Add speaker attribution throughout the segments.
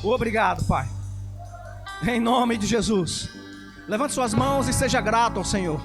Speaker 1: Obrigado, Pai. Em nome de Jesus. Levante suas mãos e seja grato ao Senhor.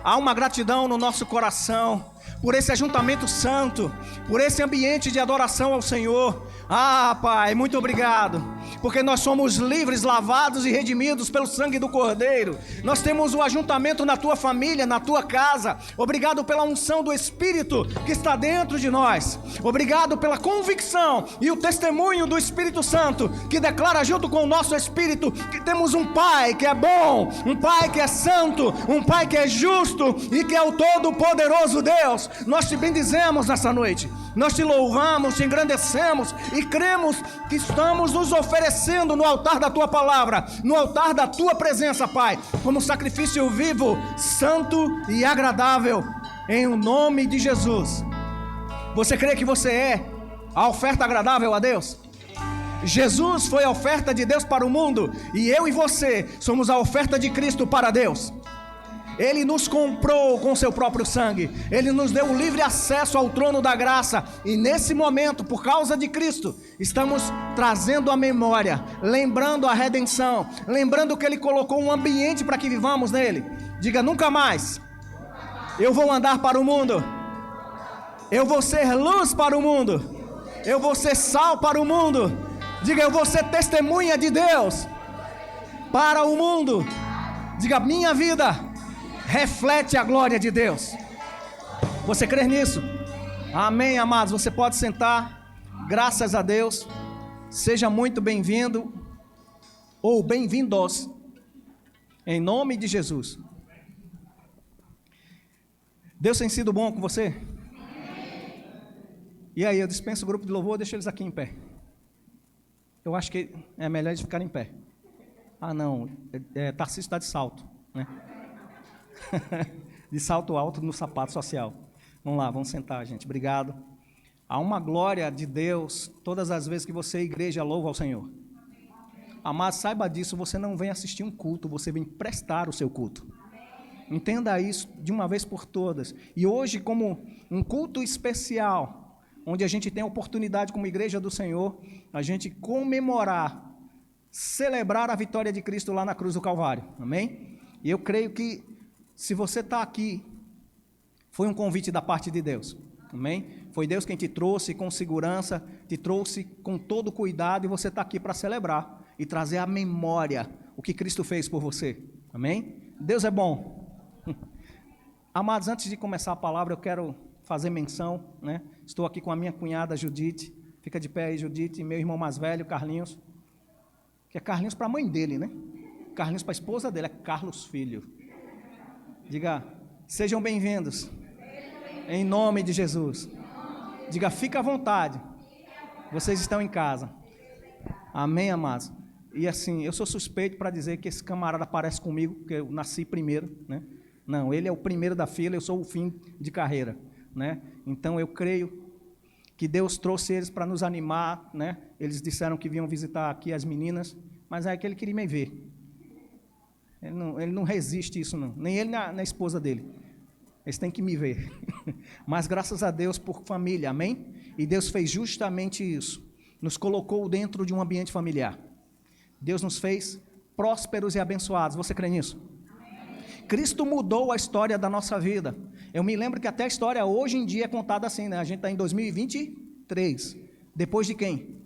Speaker 1: Há uma gratidão no nosso coração por esse ajuntamento santo, por esse ambiente de adoração ao Senhor. Ah, Pai, muito obrigado, porque nós somos livres, lavados e redimidos pelo sangue do Cordeiro. Nós temos o ajuntamento na tua família, na tua casa. Obrigado pela unção do Espírito que está dentro de nós. Obrigado pela convicção e o testemunho do Espírito Santo que declara junto com o nosso Espírito que temos um Pai que é bom, um Pai que é santo, um Pai que é justo e que é o Todo-Poderoso Deus. Nós te bendizemos nessa noite. Nós te louvamos, te engrandecemos e cremos que estamos nos oferecendo no altar da tua palavra, no altar da tua presença, Pai, como sacrifício vivo, santo e agradável, em o nome de Jesus. Você crê que você é a oferta agradável a Deus? Jesus foi a oferta de Deus para o mundo e eu e você somos a oferta de Cristo para Deus. Ele nos comprou com seu próprio sangue. Ele nos deu o livre acesso ao trono da graça. E nesse momento, por causa de Cristo, estamos trazendo a memória, lembrando a redenção, lembrando que Ele colocou um ambiente para que vivamos nele. Diga: nunca mais eu vou andar para o mundo. Eu vou ser luz para o mundo. Eu vou ser sal para o mundo. Diga: eu vou ser testemunha de Deus para o mundo. Diga: minha vida reflete a glória de Deus. Você crê nisso? Amém, amados. Você pode sentar. Graças a Deus. Seja muito bem-vindo ou bem-vindos em nome de Jesus. Deus tem sido bom com você? E aí, eu dispenso o grupo de louvor, deixo eles aqui em pé. Eu acho que é melhor eles ficarem em pé. Ah, não, Tarcísio está de salto, né? De salto alto no sapato social. Vamos lá, vamos sentar, gente. Obrigado. Há uma glória de Deus todas as vezes que você, igreja, louva ao Senhor. Amado, saiba disso. Você não vem assistir um culto, você vem prestar o seu culto. Entenda isso de uma vez por todas. E hoje, como um culto especial, onde a gente tem a oportunidade como igreja do Senhor, a gente comemorar, celebrar a vitória de Cristo lá na cruz do Calvário. Amém? E eu creio que se você está aqui, foi um convite da parte de Deus, amém? Foi Deus quem te trouxe com segurança, te trouxe com todo cuidado, e você está aqui para celebrar e trazer à memória o que Cristo fez por você, amém? Deus é bom. Amados, antes de começar a palavra, eu quero fazer menção, né? Estou aqui com a minha cunhada Judite, fica de pé aí, Judite, e meu irmão mais velho, Carlinhos, que é Carlinhos para a mãe dele, né? Carlinhos para a esposa dele, é Carlos Filho. Diga: sejam bem-vindos, em nome de Jesus. Diga: fica à vontade, vocês estão em casa. Amém, amados? E assim, eu sou suspeito para dizer que esse camarada parece comigo, porque eu nasci primeiro, né? Não, ele é o primeiro da fila, eu sou o fim de carreira, né? Então eu creio que Deus trouxe eles para nos animar, né? Eles disseram que vinham visitar aqui as meninas, mas é que ele queria me ver. Ele não resiste isso, não. Nem ele, nem a esposa dele. Eles têm que me ver. Mas graças a Deus por família, amém? E Deus fez justamente isso. Nos colocou dentro de um ambiente familiar. Deus nos fez prósperos e abençoados. Você crê nisso? Amém. Cristo mudou a história da nossa vida. Eu me lembro que até a história hoje em dia é contada assim, né? A gente está em 2023. Depois de quem?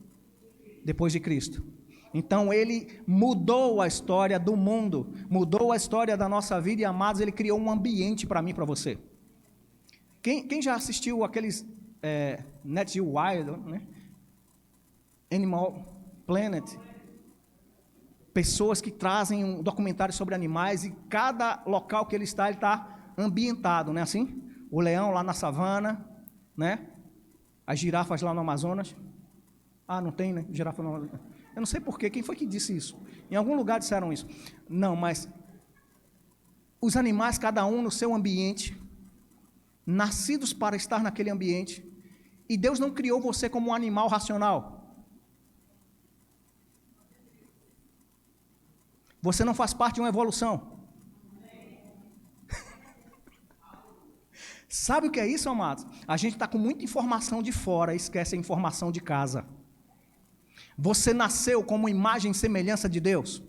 Speaker 1: Depois de Cristo. Então Ele mudou a história do mundo, mudou a história da nossa vida, e amados, Ele criou um ambiente para mim e para você. Quem já assistiu aqueles Nat Geo Wild, né? Animal Planet? Pessoas que trazem um documentário sobre animais, e cada local que ele está ambientado, né? Assim, o leão lá na savana, né? As girafas lá no Amazonas. Ah, não tem, né? Girafa no Amazonas. Eu não sei porquê, quem foi que disse isso? Em algum lugar disseram isso. Não, mas os animais, cada um no seu ambiente, nascidos para estar naquele ambiente, e Deus não criou você como um animal racional. Você não faz parte de uma evolução. Sabe o que é isso, amados? A gente está com muita informação de fora e esquece a informação de casa. Você nasceu como imagem e semelhança de Deus.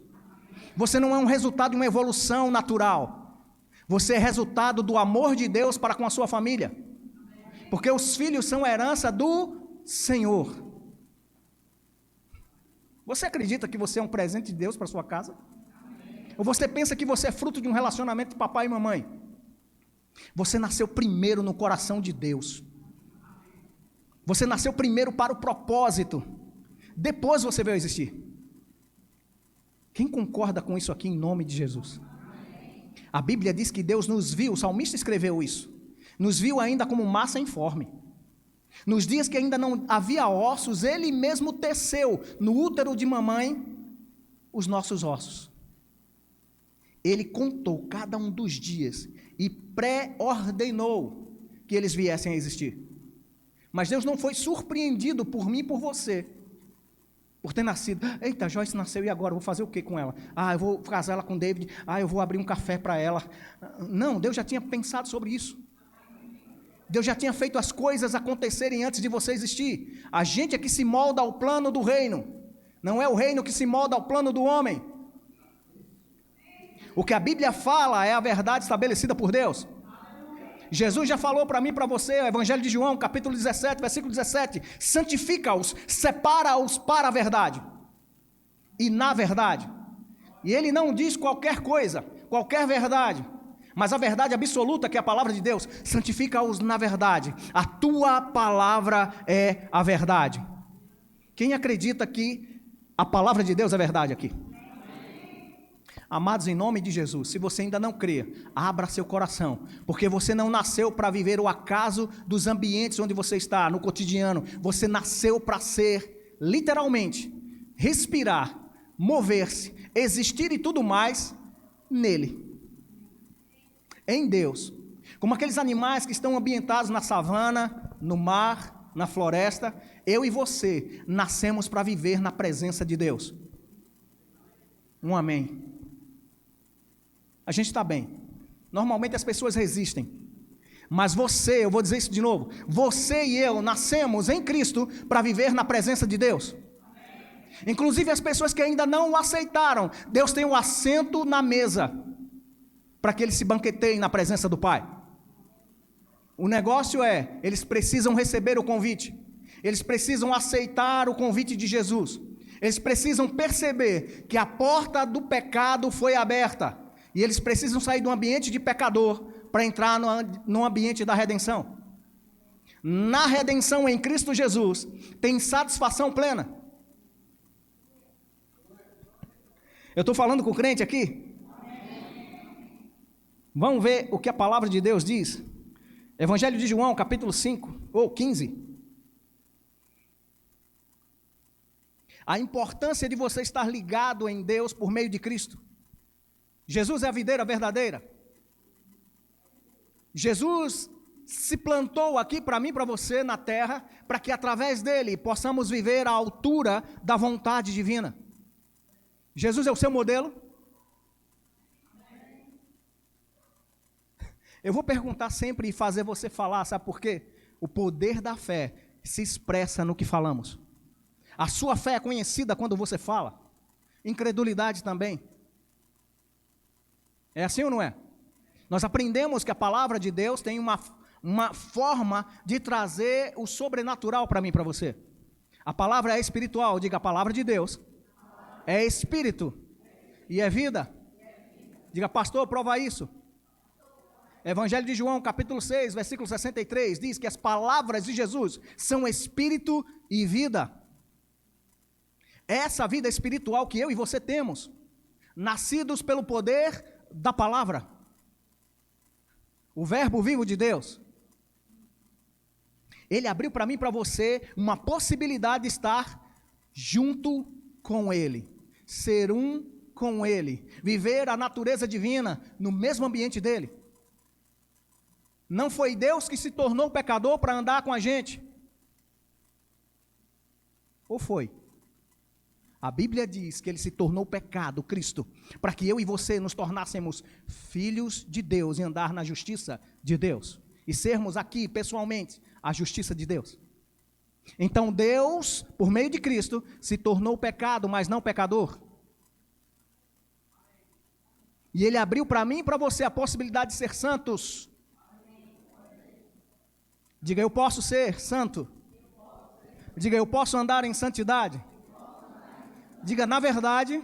Speaker 1: Você não é um resultado de uma evolução natural. Você é resultado do amor de Deus para com a sua família. Porque os filhos são herança do Senhor. Você acredita que você é um presente de Deus para sua casa? Ou você pensa que você é fruto de um relacionamento de papai e mamãe? Você nasceu primeiro no coração de Deus. Você nasceu primeiro para o propósito. Depois você veio a existir. Quem concorda com isso aqui em nome de Jesus? A Bíblia diz que Deus nos viu, o salmista escreveu isso, nos viu ainda como massa informe. Nos dias que ainda não havia ossos, Ele mesmo teceu no útero de mamãe os nossos ossos. Ele contou cada um dos dias e pré-ordenou que eles viessem a existir. Mas Deus não foi surpreendido por mim e por você, por ter nascido. Eita, Joyce nasceu e agora? Eu vou fazer o que com ela? Eu vou casar ela com David. Eu vou abrir um café para ela. Não, Deus já tinha pensado sobre isso. Deus já tinha feito as coisas acontecerem antes de você existir. A gente é que se molda ao plano do reino. Não é o reino que se molda ao plano do homem. O que a Bíblia fala é a verdade estabelecida por Deus. Jesus já falou para mim e para você, o Evangelho de João, capítulo 17, versículo 17. Santifica-os, separa-os para a verdade e na verdade. E ele não diz qualquer coisa, qualquer verdade, mas a verdade absoluta, que é a palavra de Deus. Santifica-os na verdade. A tua palavra é a verdade. Quem acredita que a palavra de Deus é verdade aqui? Amados, em nome de Jesus, se você ainda não crê, abra seu coração, porque você não nasceu para viver o acaso dos ambientes onde você está, no cotidiano. Você nasceu para ser, literalmente, respirar, mover-se, existir e tudo mais nele. Em Deus, como aqueles animais que estão ambientados na savana, no mar, na floresta, eu e você nascemos para viver na presença de Deus. Um amém. A gente está bem. Normalmente as pessoas resistem, mas você, eu vou dizer isso de novo, você e eu nascemos em Cristo para viver na presença de Deus. Inclusive as pessoas que ainda não o aceitaram, Deus tem um assento na mesa para que eles se banqueteiem na presença do Pai. O negócio é, eles precisam receber o convite, eles precisam aceitar o convite de Jesus, eles precisam perceber que a porta do pecado foi aberta, e eles precisam sair do ambiente de pecador para entrar no ambiente da redenção. Na redenção em Cristo Jesus, tem satisfação plena. Eu estou falando com o crente aqui? Vamos ver o que a palavra de Deus diz. Evangelho de João, capítulo 5, ou 15. A importância de você estar ligado em Deus por meio de Cristo. Jesus é a videira verdadeira. Jesus se plantou aqui para mim e para você na terra, para que através dele possamos viver à altura da vontade divina. Jesus é o seu modelo? Eu vou perguntar sempre e fazer você falar, sabe por quê? O poder da fé se expressa no que falamos. A sua fé é conhecida quando você fala. Incredulidade também. É assim ou não é? Nós aprendemos que a palavra de Deus tem uma forma de trazer o sobrenatural para mim e para você. A palavra é espiritual, diga, a palavra de Deus é espírito e é vida. Diga, pastor, prova isso. Evangelho de João, capítulo 6, versículo 63, diz que as palavras de Jesus são espírito e vida. Essa vida espiritual que eu e você temos, nascidos pelo poder da palavra, o verbo vivo de Deus, ele abriu para mim e para você uma possibilidade de estar junto com ele, ser um com ele, viver a natureza divina no mesmo ambiente dele. Não foi Deus que se tornou pecador para andar com a gente? Ou foi? A Bíblia diz que ele se tornou pecado, Cristo, para que eu e você nos tornássemos filhos de Deus e andar na justiça de Deus. E sermos aqui, pessoalmente, a justiça de Deus. Então Deus, por meio de Cristo, se tornou pecado, mas não pecador. E Ele abriu para mim e para você a possibilidade de ser santos. Diga, eu posso ser santo. Diga, eu posso andar em santidade. Diga, na verdade,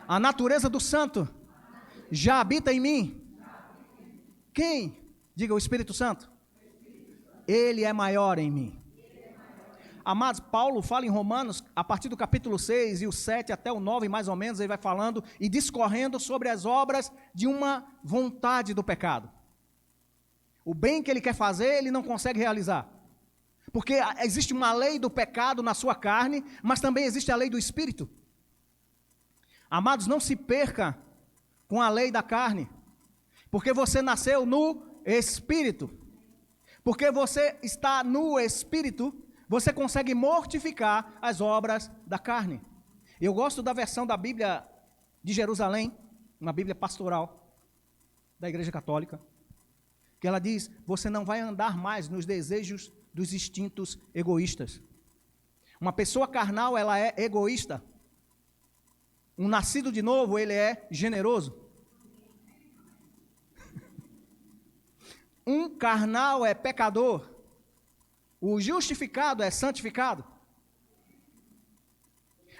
Speaker 1: a natureza do santo já habita em mim. Quem? Diga, o Espírito Santo. Ele é maior em mim. Amados, Paulo fala em Romanos, a partir do capítulo 6 e o 7 até o 9, mais ou menos, ele vai falando e discorrendo sobre as obras de uma vontade do pecado. O bem que ele quer fazer, ele não consegue realizar. Porque existe uma lei do pecado na sua carne, mas também existe a lei do Espírito. Amados, não se perca com a lei da carne, porque você nasceu no Espírito. Porque você está no Espírito, você consegue mortificar as obras da carne. Eu gosto da versão da Bíblia de Jerusalém, uma Bíblia pastoral da Igreja Católica, que ela diz, você não vai andar mais nos desejos dos instintos egoístas. Uma pessoa carnal, ela é egoísta. Um nascido de novo, ele é generoso. Um carnal é pecador. O justificado é santificado.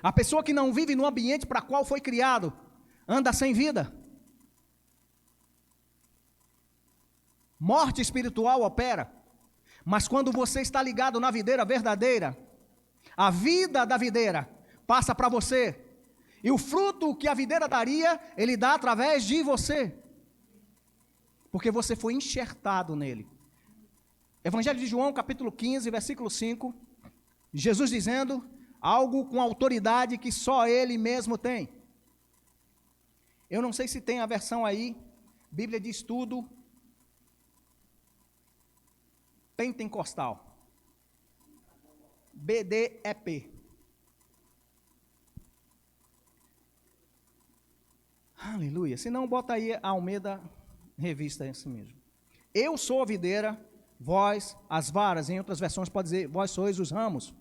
Speaker 1: A pessoa que não vive no ambiente para qual foi criado, anda sem vida. Morte espiritual opera. Mas quando você está ligado na videira verdadeira, a vida da videira passa para você. E o fruto que a videira daria, ele dá através de você. Porque você foi enxertado nele. Evangelho de João, capítulo 15, versículo 5. Jesus dizendo algo com autoridade que só ele mesmo tem. Eu não sei se tem a versão aí, Bíblia de Estudo Pentecostal. BDEP. Aleluia. Se não, bota aí a Almeida Revista, é assim mesmo. Eu sou a videira, vós as varas. Em outras versões pode dizer, vós sois os ramos.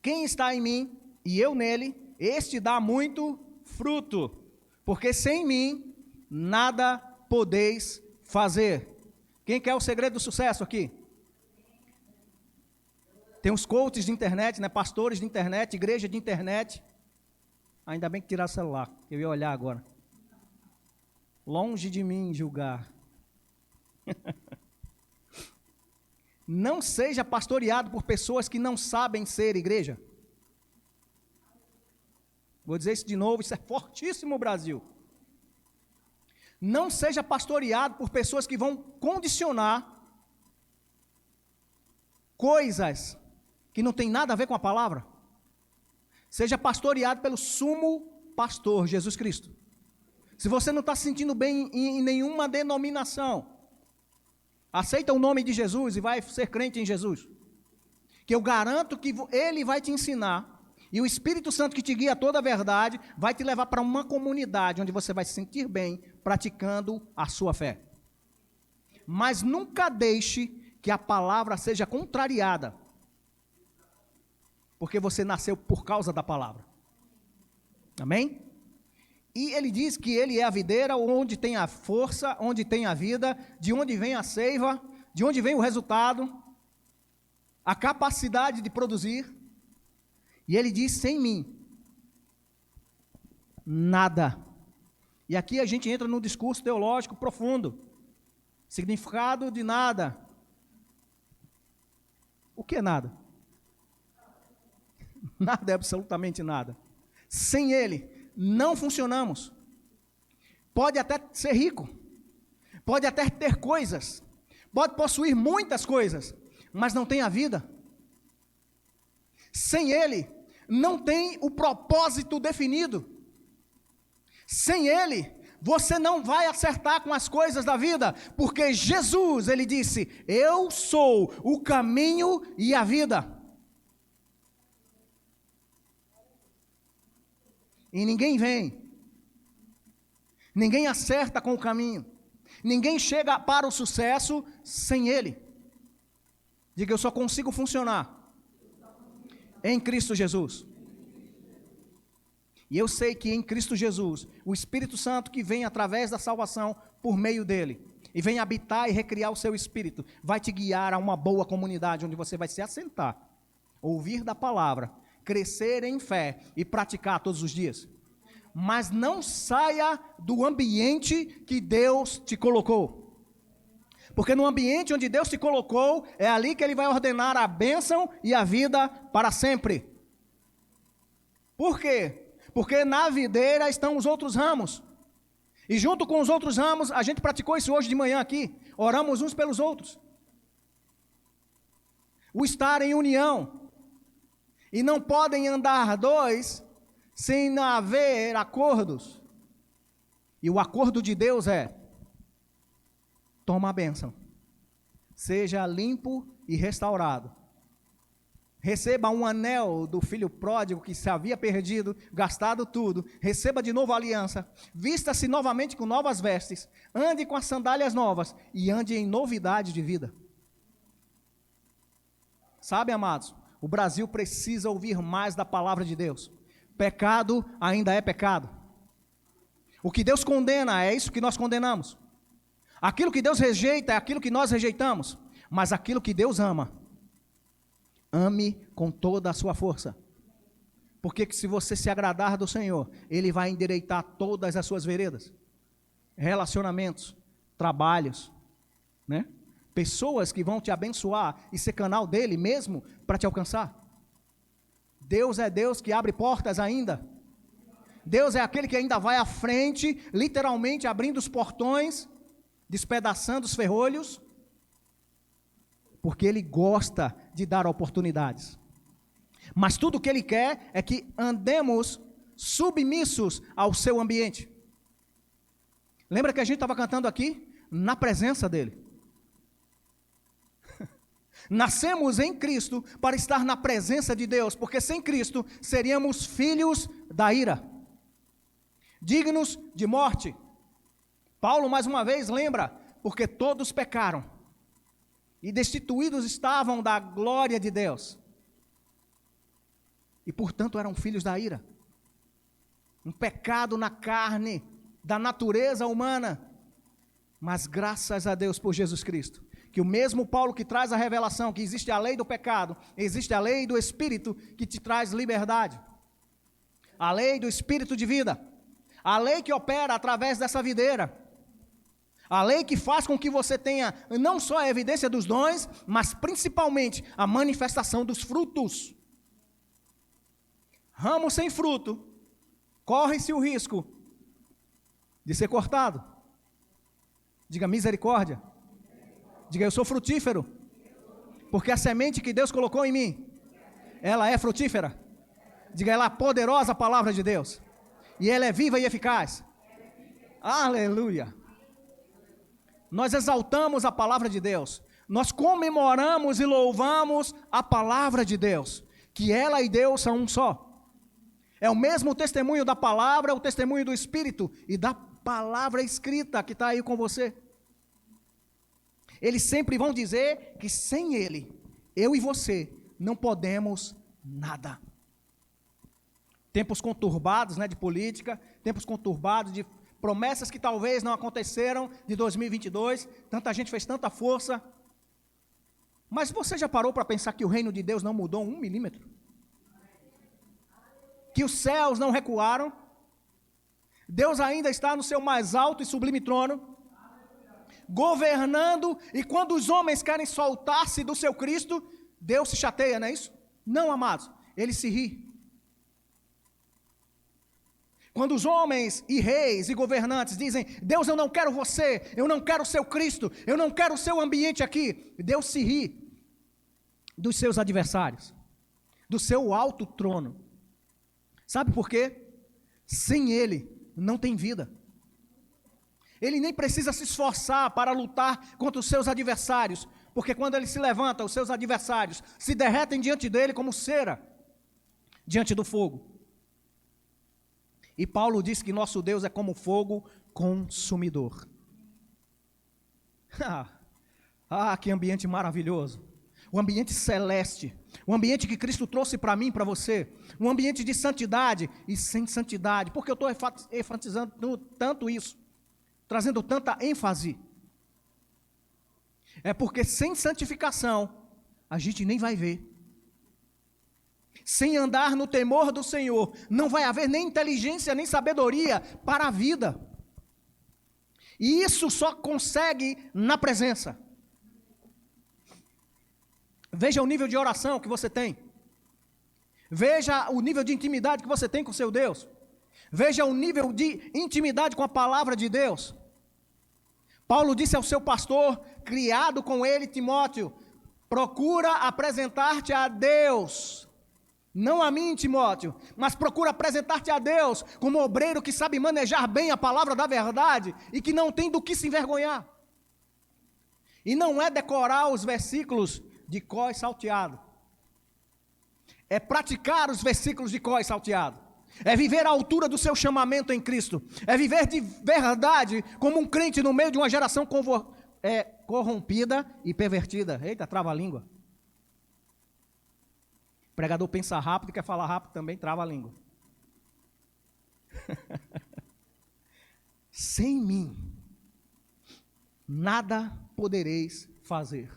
Speaker 1: Quem está em mim e eu nele, este dá muito fruto. Porque sem mim, nada podeis fazer. Quem quer o segredo do sucesso aqui? Tem os coaches de internet, né? Pastores de internet, igreja de internet. Ainda bem que tiraram o celular, eu ia olhar agora. Longe de mim julgar. Não seja pastoreado por pessoas que não sabem ser igreja. Vou dizer isso de novo, isso é fortíssimo, Brasil. Não seja pastoreado por pessoas que vão condicionar coisas que não tem nada a ver com a palavra. Seja pastoreado pelo sumo pastor, Jesus Cristo. Se você não está se sentindo bem em nenhuma denominação, aceita o nome de Jesus e vai ser crente em Jesus. Que eu garanto que Ele vai te ensinar, e o Espírito Santo que te guia a toda a verdade, vai te levar para uma comunidade onde você vai se sentir bem, praticando a sua fé. Mas nunca deixe que a palavra seja contrariada, porque você nasceu por causa da palavra. Amém? E ele diz que ele é a videira, onde tem a força, onde tem a vida, de onde vem a seiva, de onde vem o resultado, a capacidade de produzir. E ele diz, sem mim, nada. E aqui a gente entra num discurso teológico profundo. Significado de nada. O que é nada? Nada é absolutamente nada. Sem ele, não funcionamos. Pode até ser rico, pode até ter coisas, pode possuir muitas coisas, mas não tem a vida. Sem ele, não tem o propósito definido. Sem ele, você não vai acertar com as coisas da vida, porque Jesus, ele disse, eu sou o caminho e a vida. E ninguém vem, ninguém acerta com o caminho, ninguém chega para o sucesso sem ele. Diga, eu só consigo funcionar Em Cristo Jesus. E eu sei que em Cristo Jesus, o Espírito Santo que vem através da salvação por meio dele, e vem habitar e recriar o seu espírito, vai te guiar a uma boa comunidade, onde você vai se assentar, ouvir da palavra, crescer em fé e praticar todos os dias. Mas não saia do ambiente que Deus te colocou. Porque no ambiente onde Deus te colocou, é ali que Ele vai ordenar a bênção e a vida para sempre. Por quê? Porque na videira estão os outros ramos. E junto com os outros ramos, a gente praticou isso hoje de manhã aqui. Oramos uns pelos outros. O estar em união. E não podem andar dois sem haver acordos. E o acordo de Deus é: toma a bênção. Seja limpo e restaurado. Receba um anel do filho pródigo que se havia perdido, gastado tudo. Receba de novo a aliança. Vista-se novamente com novas vestes. Ande com as sandálias novas e ande em novidade de vida. Sabe, amados, o Brasil precisa ouvir mais da palavra de Deus. Pecado ainda é pecado. O que Deus condena é isso que nós condenamos. Aquilo que Deus rejeita é aquilo que nós rejeitamos. Mas aquilo que Deus ama, ame com toda a sua força. Porque se você se agradar do Senhor, Ele vai endireitar todas as suas veredas. Relacionamentos, trabalhos, né? Pessoas que vão te abençoar e ser canal dele mesmo para te alcançar. Deus é Deus que abre portas ainda. Deus é aquele que ainda vai à frente, literalmente abrindo os portões, despedaçando os ferrolhos, porque Ele gosta de dar oportunidades. Mas tudo o que Ele quer é que andemos submissos ao seu ambiente. Lembra que a gente estava cantando aqui? Na presença dEle. Nascemos em Cristo para estar na presença de Deus, porque sem Cristo seríamos filhos da ira, dignos de morte. Paulo mais uma vez lembra, porque todos pecaram e destituídos estavam da glória de Deus, e portanto eram filhos da ira. Um pecado na carne, da natureza humana, mas graças a Deus por Jesus Cristo, que o mesmo Paulo que traz a revelação, que existe a lei do pecado, existe a lei do Espírito que te traz liberdade, a lei do Espírito de vida, a lei que opera através dessa videira, a lei que faz com que você tenha não só a evidência dos dons, mas principalmente a manifestação dos frutos. Ramo sem fruto, corre-se o risco de ser cortado. Diga misericórdia. Diga, eu sou frutífero, porque a semente que Deus colocou em mim, ela é frutífera. Diga, ela é a poderosa palavra de Deus, e ela é viva e eficaz. Aleluia. Nós exaltamos a palavra de Deus, nós comemoramos e louvamos a palavra de Deus, que ela e Deus são um só. É o mesmo testemunho da palavra, o testemunho do Espírito e da palavra escrita que está aí com você. Eles sempre vão dizer que sem Ele, eu e você, não podemos nada. Tempos conturbados, né, de política, tempos conturbados de promessas que talvez não aconteceram de 2022, tanta gente fez tanta força. Mas você já parou para pensar que o reino de Deus não mudou 1 milímetro? Que os céus não recuaram? Deus ainda está no seu mais alto e sublime trono, governando, e quando os homens querem soltar-se do seu Cristo, Deus se chateia, não é isso? Não, amados, Ele se ri. Quando os homens e reis e governantes dizem, Deus, eu não quero você, eu não quero o seu Cristo, eu não quero o seu ambiente aqui, Deus se ri dos seus adversários, do seu alto trono. Sabe por quê? Sem Ele não tem vida. Ele nem precisa se esforçar para lutar contra os seus adversários, porque quando ele se levanta, os seus adversários se derretem diante dele como cera diante do fogo. E Paulo diz que nosso Deus é como fogo consumidor. Que ambiente maravilhoso. o ambiente celeste, o ambiente que Cristo trouxe para mim e para você, um ambiente de santidade e sem santidade. Por que eu estou enfatizando tanto isso, trazendo tanta ênfase? É porque sem santificação, a gente nem vai ver. Sem andar no temor do Senhor, não vai haver nem inteligência, nem sabedoria para a vida. E isso só consegue na presença. Veja o nível de oração que você tem. Veja o nível de intimidade que você tem com seu Deus. Veja o nível de intimidade com a palavra de Deus. Paulo disse ao seu pastor, criado com ele, Timóteo: procura apresentar-te a Deus. Não a mim, Timóteo, mas procura apresentar-te a Deus como obreiro que sabe manejar bem a palavra da verdade e que não tem do que se envergonhar. E não é decorar os versículos de cor e salteado. É praticar os versículos de cor e salteado. É viver à altura do seu chamamento em Cristo. É viver de verdade como um crente no meio de uma geração corrompida e pervertida. Eita, trava a língua. O pregador pensa rápido e quer falar rápido também, trava a língua. Sem mim, nada podereis fazer.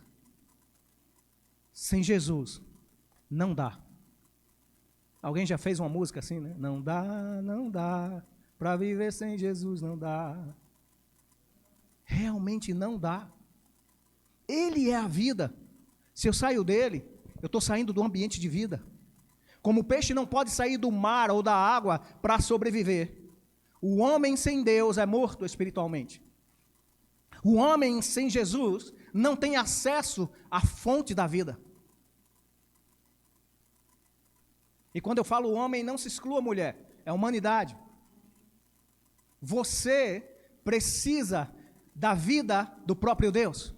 Speaker 1: Sem Jesus, não dá. Alguém já fez uma música assim, né? Não dá, para viver sem Jesus não dá. Realmente não dá. Ele é a vida. Se eu saio dele, eu estou saindo do ambiente de vida. Como o peixe não pode sair do mar ou da água para sobreviver, o homem sem Deus é morto espiritualmente. O homem sem Jesus não tem acesso à fonte da vida. E quando eu falo homem, não se exclua a mulher, é a humanidade. Você precisa da vida do próprio Deus.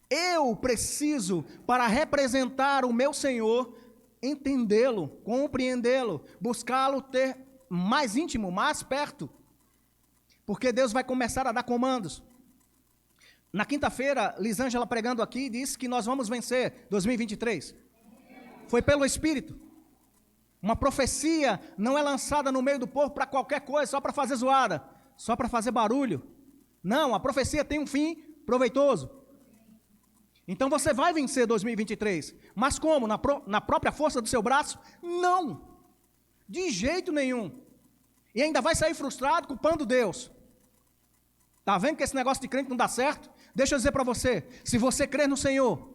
Speaker 1: Eu preciso, para representar o meu Senhor, entendê-lo, compreendê-lo, buscá-lo, ter mais íntimo, mais perto. Porque Deus vai começar a dar comandos. Na quinta-feira, Lisângela pregando aqui, disse que nós vamos vencer 2023. Foi pelo Espírito. Uma profecia não é lançada no meio do povo para qualquer coisa, só para fazer zoada, só para fazer barulho. Não, a profecia tem um fim proveitoso. Então você vai vencer 2023. Mas como? Na própria força do seu braço? Não. De jeito nenhum. E ainda vai sair frustrado culpando Deus. Está vendo que esse negócio de crente não dá certo? Deixa eu dizer para você, se você crer no Senhor,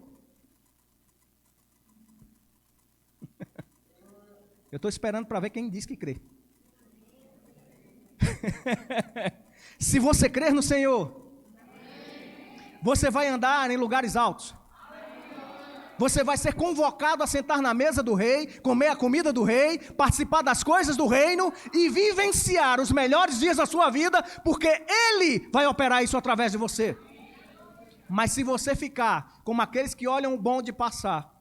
Speaker 1: eu estou esperando para ver quem diz que crê. Se você crer no Senhor, você vai andar em lugares altos. Você vai ser convocado a sentar na mesa do rei, comer a comida do rei, participar das coisas do reino e vivenciar os melhores dias da sua vida, porque Ele vai operar isso através de você. Mas se você ficar como aqueles que olham o bonde passar,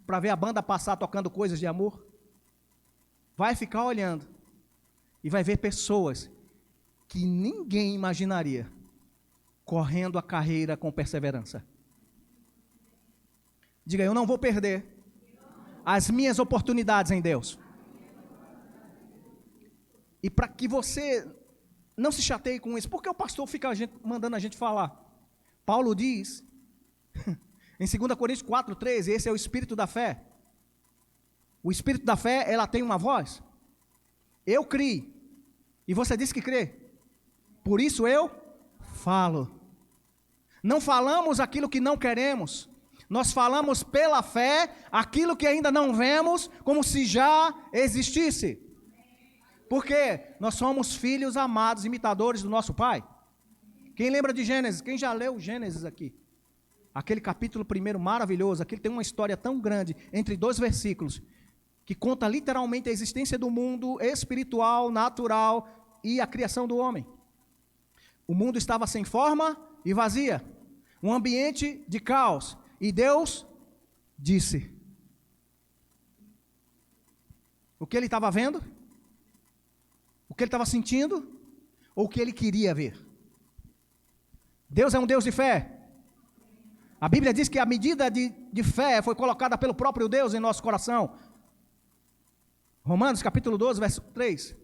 Speaker 1: para ver a banda passar tocando coisas de amor, vai ficar olhando e vai ver pessoas que ninguém imaginaria correndo a carreira com perseverança. Diga, eu não vou perder as minhas oportunidades em Deus. E para que você não se chateie com isso, porque o pastor fica mandando a gente falar. Paulo diz, em 2 Coríntios 4:13, esse é o espírito da fé. O espírito da fé, ela tem uma voz. Eu criei, e você disse que crê. Por isso eu falo. Não falamos aquilo que não queremos. Nós falamos pela fé aquilo que ainda não vemos, como se já existisse. Porque nós somos filhos amados, imitadores do nosso Pai. Quem lembra de Gênesis? Quem já leu Gênesis aqui? Aquele capítulo 1 maravilhoso, aquele tem uma história tão grande, entre 2 versículos, que conta literalmente a existência do mundo espiritual, natural e a criação do homem. O mundo estava sem forma e vazia, um ambiente de caos. E Deus disse. O que ele estava vendo? O que ele estava sentindo? Ou o que ele queria ver? Deus é um Deus de fé. A Bíblia diz que a medida de fé foi colocada pelo próprio Deus em nosso coração. Romanos capítulo 12, verso 3.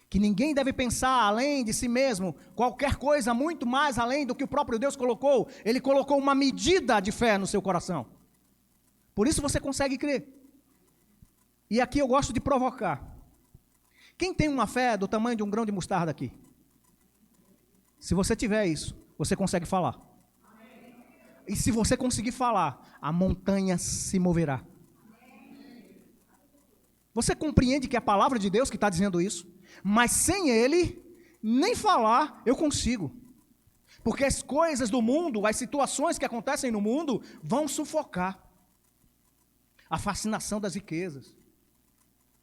Speaker 1: Que ninguém deve pensar além de si mesmo, qualquer coisa muito mais além do que o próprio Deus colocou. Ele colocou uma medida de fé no seu coração. Por isso você consegue crer. E aqui eu gosto de provocar. Quem tem uma fé do tamanho de um grão de mostarda aqui? Se você tiver isso, você consegue falar. E se você conseguir falar, a montanha se moverá. Você compreende que é a palavra de Deus que está dizendo isso? Mas sem Ele, nem falar eu consigo. Porque as coisas do mundo, as situações que acontecem no mundo, vão sufocar. A fascinação das riquezas,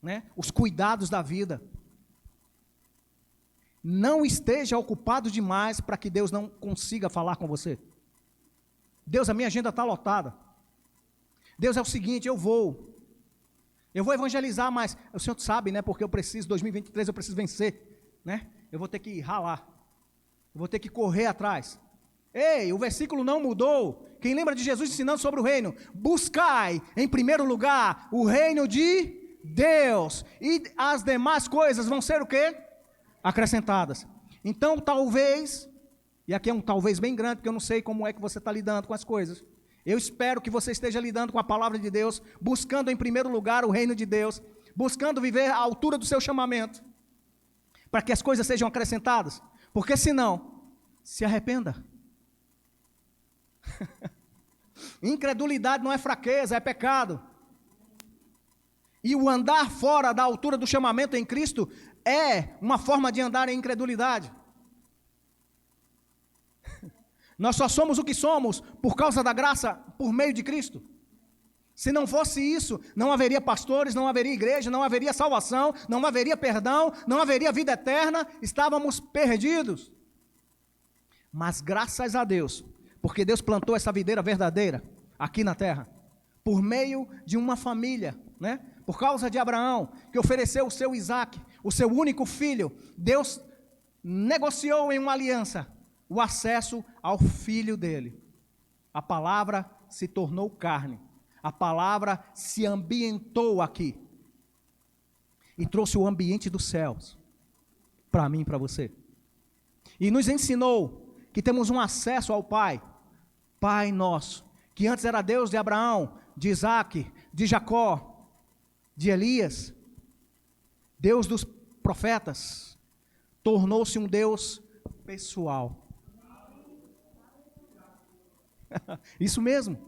Speaker 1: né? Os cuidados da vida. Não esteja ocupado demais para que Deus não consiga falar com você. Deus, a minha agenda está lotada. Deus, é o seguinte, eu vou evangelizar, mas o Senhor sabe, né, porque eu preciso, 2023 eu preciso vencer, né, eu vou ter que ralar, eu vou ter que correr atrás. Ei, o versículo não mudou. Quem lembra de Jesus ensinando sobre o reino? Buscai, em primeiro lugar, o reino de Deus, e as demais coisas vão ser o quê? Acrescentadas. Então, talvez, e aqui é um talvez bem grande, porque eu não sei como é que você está lidando com as coisas. Eu espero que você esteja lidando com a palavra de Deus, buscando em primeiro lugar o reino de Deus, buscando viver à altura do seu chamamento, para que as coisas sejam acrescentadas, porque senão, se arrependa. Incredulidade não é fraqueza, é pecado. E o andar fora da altura do chamamento em Cristo é uma forma de andar em incredulidade. Nós só somos o que somos por causa da graça, por meio de Cristo. Se não fosse isso, não haveria pastores, não haveria igreja, não haveria salvação, não haveria perdão, não haveria vida eterna, estávamos perdidos. Mas graças a Deus, porque Deus plantou essa videira verdadeira aqui na terra, por meio de uma família, né? Por causa de Abraão, que ofereceu o seu Isaque, o seu único filho, Deus negociou em uma aliança o acesso ao filho dele. A palavra se tornou carne, a palavra se ambientou aqui e trouxe o ambiente dos céus para mim e para você. E nos ensinou que temos um acesso ao Pai, Pai nosso, que antes era Deus de Abraão, de Isaque, de Jacó, de Elias, Deus dos profetas, tornou-se um Deus pessoal. Isso mesmo.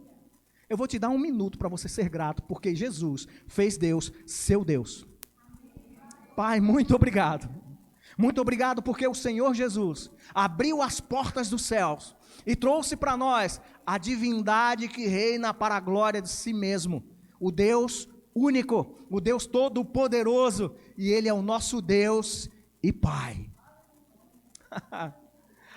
Speaker 1: Eu vou te dar um minuto para você ser grato, porque Jesus fez Deus seu Deus. Pai, muito obrigado. Muito obrigado porque o Senhor Jesus abriu as portas dos céus e trouxe para nós a divindade que reina para a glória de si mesmo. O Deus único, o Deus todo-poderoso, e Ele é o nosso Deus e Pai.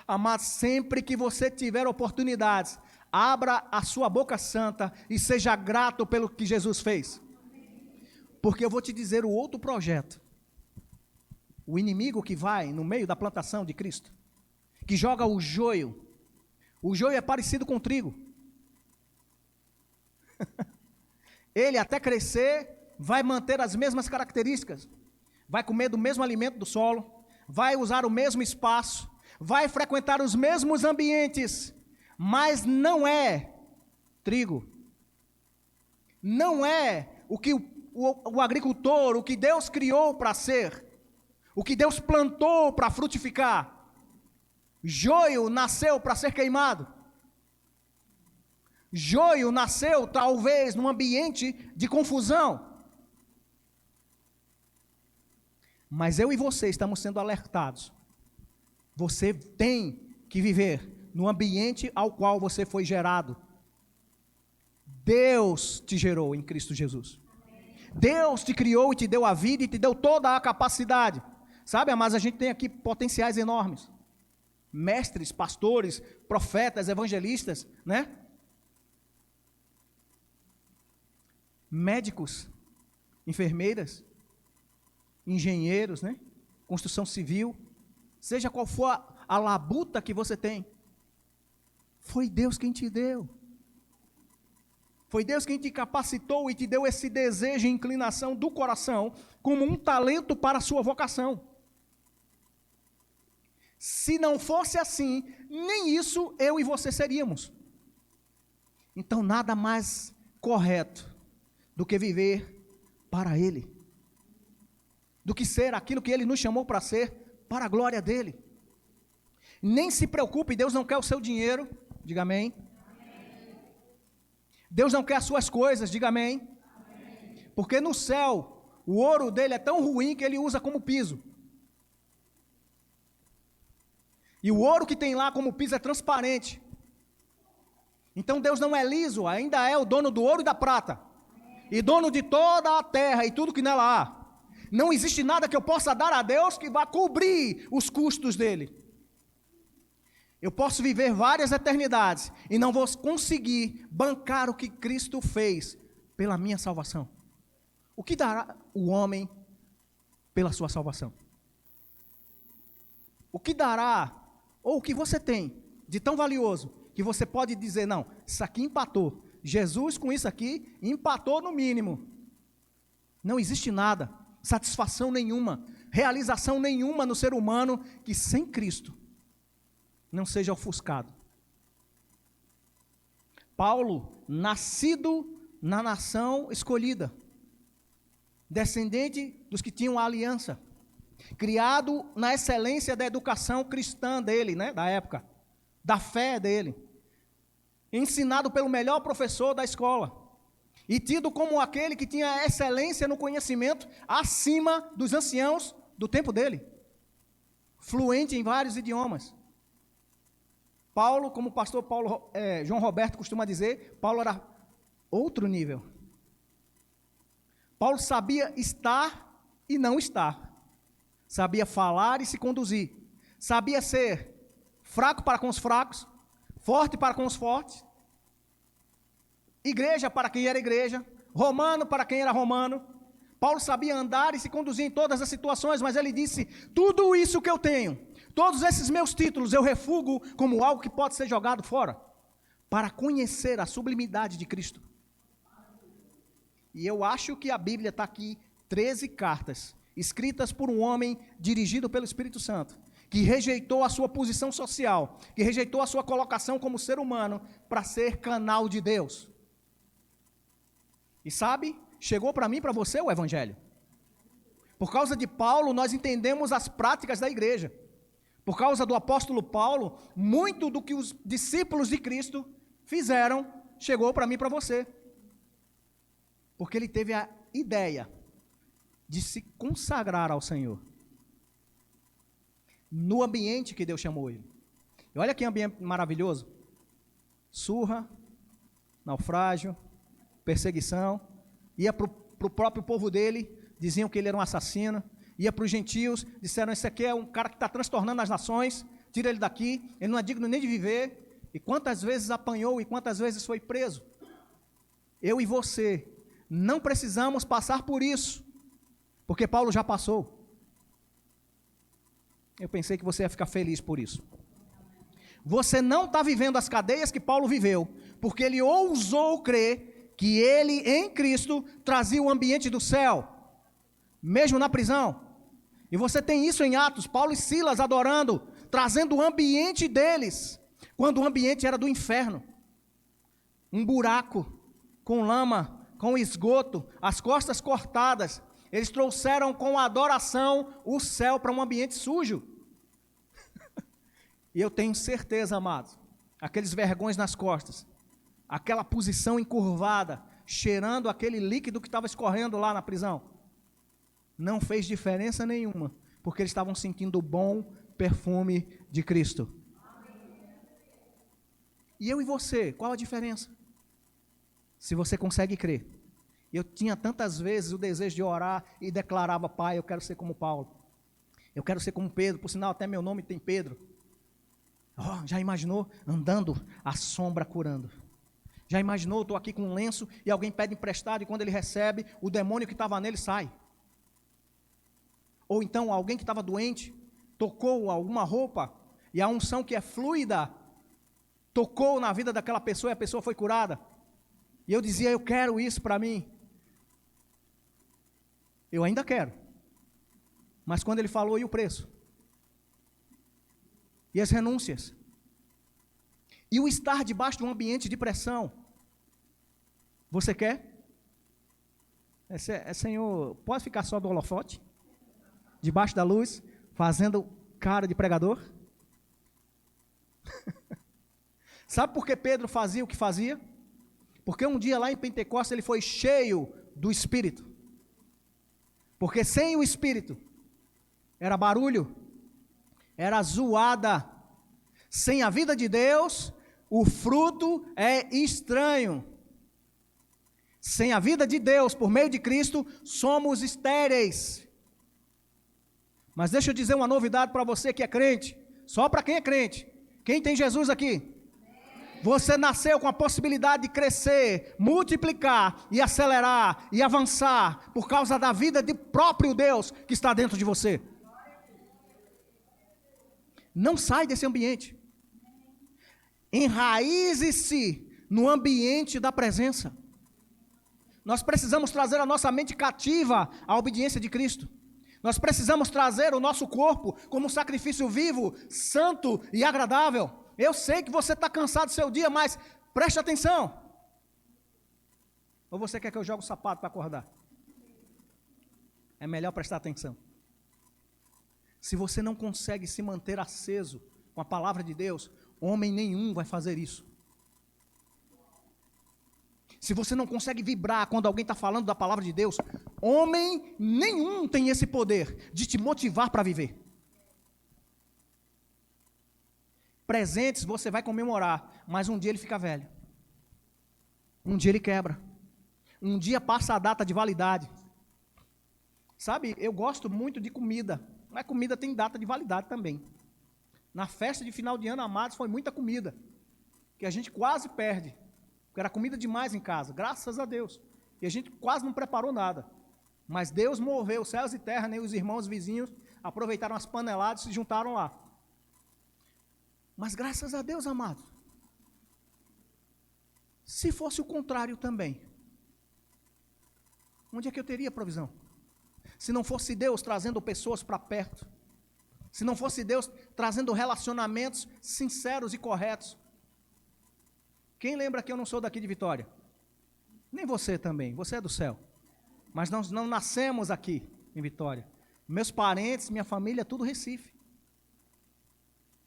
Speaker 1: Amado, sempre que você tiver oportunidades, abra a sua boca santa e seja grato pelo que Jesus fez. Porque eu vou te dizer o outro projeto. O inimigo que vai no meio da plantação de Cristo, que joga o joio. O joio é parecido com o trigo. Ele até crescer vai manter as mesmas características. Vai comer do mesmo alimento do solo, vai usar o mesmo espaço, vai frequentar os mesmos ambientes, mas não é trigo. Não é o que o agricultor, o que Deus criou para ser, o que Deus plantou para frutificar. Joio nasceu para ser queimado. Joio nasceu talvez num ambiente de confusão. Mas eu e você estamos sendo alertados. Você tem que viver no ambiente ao qual você foi gerado. Deus te gerou em Cristo Jesus. Deus te criou e te deu a vida e te deu toda a capacidade. Sabe, mas a gente tem aqui potenciais enormes. Mestres, pastores, profetas, evangelistas, né? Médicos, enfermeiras, engenheiros, né? Construção civil, seja qual for a labuta que você tem, Foi Deus quem te deu. Foi Deus quem te capacitou e te deu esse desejo e inclinação do coração como um talento para a sua vocação. Se não fosse assim, nem isso eu e você seríamos. Então, nada mais correto do que viver para Ele, do que ser aquilo que Ele nos chamou para ser, para a glória dEle. Nem se preocupe, Deus não quer o seu dinheiro, diga amém. Deus não quer as suas coisas, diga amém. Porque no céu, o ouro dele é tão ruim que ele usa como piso. E o ouro que tem lá como piso é transparente. Então Deus não é liso, ainda é o dono do ouro e da prata. E dono de toda a terra e tudo que nela há. Não existe nada que eu possa dar a Deus que vá cobrir os custos dele. Eu posso viver várias eternidades e não vou conseguir bancar o que Cristo fez pela minha salvação. O que dará o homem pela sua salvação? O que dará, ou o que você tem de tão valioso, que você pode dizer, não, isso aqui empatou. Jesus com isso aqui empatou no mínimo. Não existe nada, satisfação nenhuma, realização nenhuma no ser humano que sem Cristo não seja ofuscado. Paulo, nascido na nação escolhida, descendente dos que tinham a aliança, criado na excelência da educação cristã dele, da época, da fé dele, ensinado pelo melhor professor da escola, e tido como aquele que tinha excelência no conhecimento acima dos anciãos do tempo dele, fluente em vários idiomas. Paulo, como o pastor João Roberto costuma dizer, Paulo era outro nível. Paulo sabia estar e não estar. Sabia falar e se conduzir. Sabia ser fraco para com os fracos, forte para com os fortes. Igreja para quem era igreja, romano para quem era romano. Paulo sabia andar e se conduzir em todas as situações, mas ele disse, tudo isso que eu tenho, todos esses meus títulos eu refugo como algo que pode ser jogado fora, para conhecer a sublimidade de Cristo. E eu acho que a Bíblia está aqui, 13 cartas, escritas por um homem dirigido pelo Espírito Santo, que rejeitou a sua posição social, que rejeitou a sua colocação como ser humano, para ser canal de Deus. E sabe, chegou para mim e para você o Evangelho. Por causa de Paulo, nós entendemos as práticas da igreja. Por causa do apóstolo Paulo, muito do que os discípulos de Cristo fizeram, chegou para mim e para você. Porque ele teve a ideia de se consagrar ao Senhor. No ambiente que Deus chamou ele. E olha que ambiente maravilhoso. Surra, naufrágio, perseguição. Ia para o próprio povo dele, diziam que ele era um assassino. Ia para os gentios, disseram, esse aqui é um cara que está transtornando as nações, tira ele daqui, ele não é digno nem de viver. E quantas vezes apanhou e quantas vezes foi preso. Eu e você não precisamos passar por isso, porque Paulo já passou. Eu pensei que você ia ficar feliz por isso. Você não está vivendo as cadeias que Paulo viveu, porque ele ousou crer que ele, em Cristo, trazia o ambiente do céu, mesmo na prisão. E você tem isso em Atos, Paulo e Silas adorando, trazendo o ambiente deles, quando o ambiente era do inferno. Um buraco, com lama, com esgoto, as costas cortadas. Eles trouxeram com adoração o céu para um ambiente sujo. E eu tenho certeza, amados, aqueles vergões nas costas, aquela posição encurvada, cheirando aquele líquido que estava escorrendo lá na prisão, não fez diferença nenhuma, porque eles estavam sentindo o bom perfume de Cristo. E eu e você, qual a diferença? Se você consegue crer. Eu tinha tantas vezes o desejo de orar e declarava, Pai, eu quero ser como Paulo, eu quero ser como Pedro, por sinal até meu nome tem Pedro. Oh, já imaginou? Andando, a sombra curando. Já imaginou? Estou aqui com um lenço e alguém pede emprestado e quando ele recebe, o demônio que estava nele sai. Ou então alguém que estava doente, tocou alguma roupa e a unção que é fluida, tocou na vida daquela pessoa e a pessoa foi curada. E eu dizia, eu quero isso para mim. Eu ainda quero. Mas quando ele falou, e o preço? E as renúncias? E o estar debaixo de um ambiente de pressão? Você quer? Senhor, pode ficar só do holofote? Debaixo da luz, fazendo cara de pregador? Sabe por que Pedro fazia o que fazia? Porque um dia lá em Pentecostes ele foi cheio do Espírito. Porque sem o Espírito, era barulho, era zoada. Sem a vida de Deus, o fruto é estranho. Sem a vida de Deus, por meio de Cristo, somos estéreis. Mas deixa eu dizer uma novidade para você que é crente, só para quem é crente. Quem tem Jesus aqui? Você nasceu com a possibilidade de crescer, multiplicar e acelerar e avançar por causa da vida de próprio Deus que está dentro de você. Não sai desse ambiente. Enraize-se no ambiente da presença. Nós precisamos trazer a nossa mente cativa à obediência de Cristo. Nós precisamos trazer o nosso corpo como um sacrifício vivo, santo e agradável. Eu sei que você está cansado do seu dia, mas preste atenção. Ou você quer que eu jogue o sapato para acordar? É melhor prestar atenção. Se você não consegue se manter aceso com a palavra de Deus, homem nenhum vai fazer isso. Se você não consegue vibrar quando alguém está falando da palavra de Deus, homem nenhum tem esse poder de te motivar para viver. Presentes você vai comemorar, mas um dia ele fica velho. Um dia ele quebra. Um dia passa a data de validade. Sabe, eu gosto muito de comida, mas comida tem data de validade também. Na festa de final de ano, amados, foi muita comida, que a gente quase perde, porque era comida demais em casa, graças a Deus. E a gente quase não preparou nada. Mas Deus moveu céus e terra, nem os irmãos vizinhos aproveitaram as paneladas e se juntaram lá. Mas graças a Deus, amado, se fosse o contrário também, onde é que eu teria provisão? Se não fosse Deus trazendo pessoas para perto, se não fosse Deus trazendo relacionamentos sinceros e corretos. Quem lembra que eu não sou daqui de Vitória? Nem você também, você é do céu. Mas nós não nascemos aqui em Vitória. Meus parentes, minha família, tudo Recife.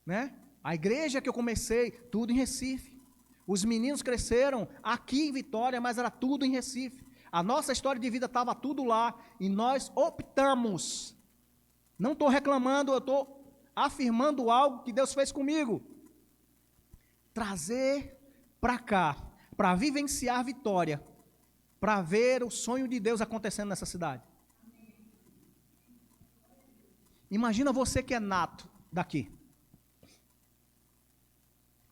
Speaker 1: Né? A igreja que eu comecei, tudo em Recife. Os meninos cresceram aqui em Vitória, mas era tudo em Recife. A nossa história de vida estava tudo lá e nós optamos. Não estou reclamando, eu estou afirmando algo que Deus fez comigo. Trazer para cá, para vivenciar Vitória, para ver o sonho de Deus acontecendo nessa cidade. Imagina você que é nato daqui.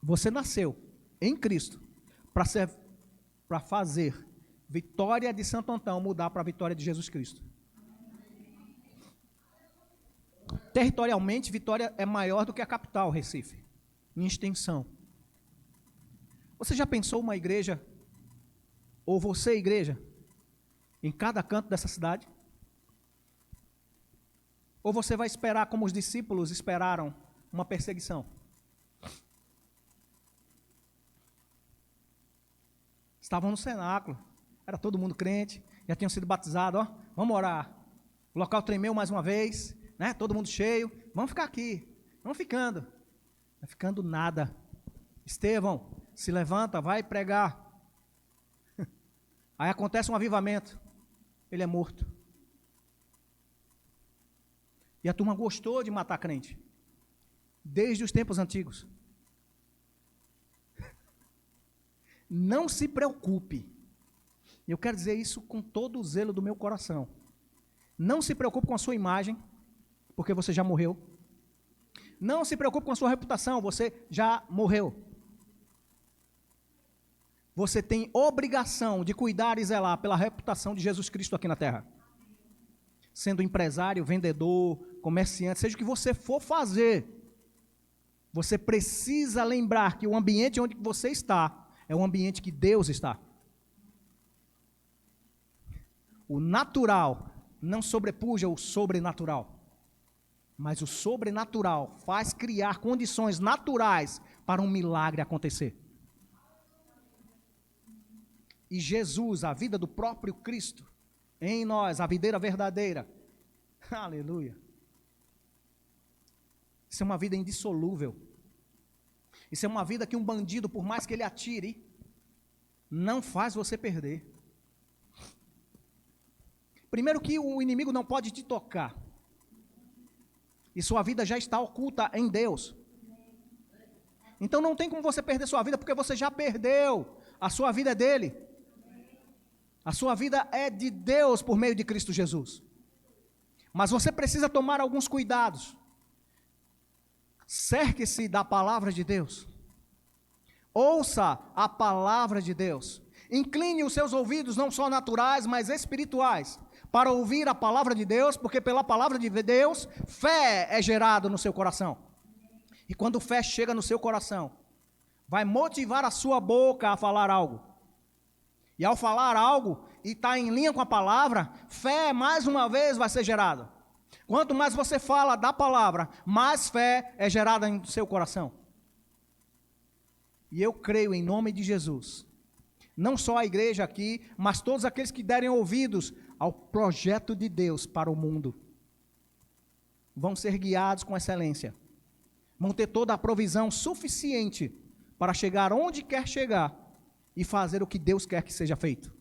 Speaker 1: Você nasceu em Cristo para fazer Vitória de Santo Antão mudar para a Vitória de Jesus Cristo. Territorialmente, Vitória é maior do que a capital, Recife, em extensão. Você já pensou uma igreja, ou você igreja, em cada canto dessa cidade? Ou você vai esperar como os discípulos esperaram uma perseguição? Estavam no cenáculo, era todo mundo crente, já tinham sido batizados, vamos orar. O local tremeu mais uma vez, né? Todo mundo cheio, vamos ficar aqui, vamos ficando. Vai ficando nada. Estevão, se levanta, vai pregar. Aí acontece um avivamento, ele é morto. E a turma gostou de matar crente, desde os tempos antigos. Não se preocupe, eu quero dizer isso com todo o zelo do meu coração. Não se preocupe com a sua imagem, porque você já morreu. Não se preocupe com a sua reputação, você já morreu. Você tem obrigação de cuidar e zelar pela reputação de Jesus Cristo aqui na terra. Sendo empresário, vendedor, comerciante, seja o que você for fazer, Você precisa lembrar que o ambiente onde você está é o ambiente que Deus está. O natural não sobrepuja o sobrenatural, mas o sobrenatural faz criar condições naturais para um milagre acontecer. E Jesus, a vida do próprio Cristo, em nós, a videira verdadeira, aleluia. Isso é uma vida indissolúvel. Isso é uma vida que um bandido, por mais que ele atire, não faz você perder. Primeiro que o inimigo não pode te tocar. E sua vida já está oculta em Deus. Então não tem como você perder sua vida, porque você já perdeu. A sua vida é dele. A sua vida é de Deus por meio de Cristo Jesus. Mas você precisa tomar alguns cuidados. Cerque-se da palavra de Deus. Ouça a palavra de Deus. Incline os seus ouvidos, não só naturais, mas espirituais, para ouvir a palavra de Deus, porque pela palavra de Deus, fé é gerada no seu coração. E quando fé chega no seu coração, vai motivar a sua boca a falar algo. E ao falar algo, e está em linha com a palavra, fé mais uma vez vai ser gerada. Quanto mais você fala da palavra, mais fé é gerada em seu coração. E eu creio em nome de Jesus, não só a igreja aqui, mas todos aqueles que derem ouvidos ao projeto de Deus para o mundo, vão ser guiados com excelência, vão ter toda a provisão suficiente para chegar onde quer chegar e fazer o que Deus quer que seja feito.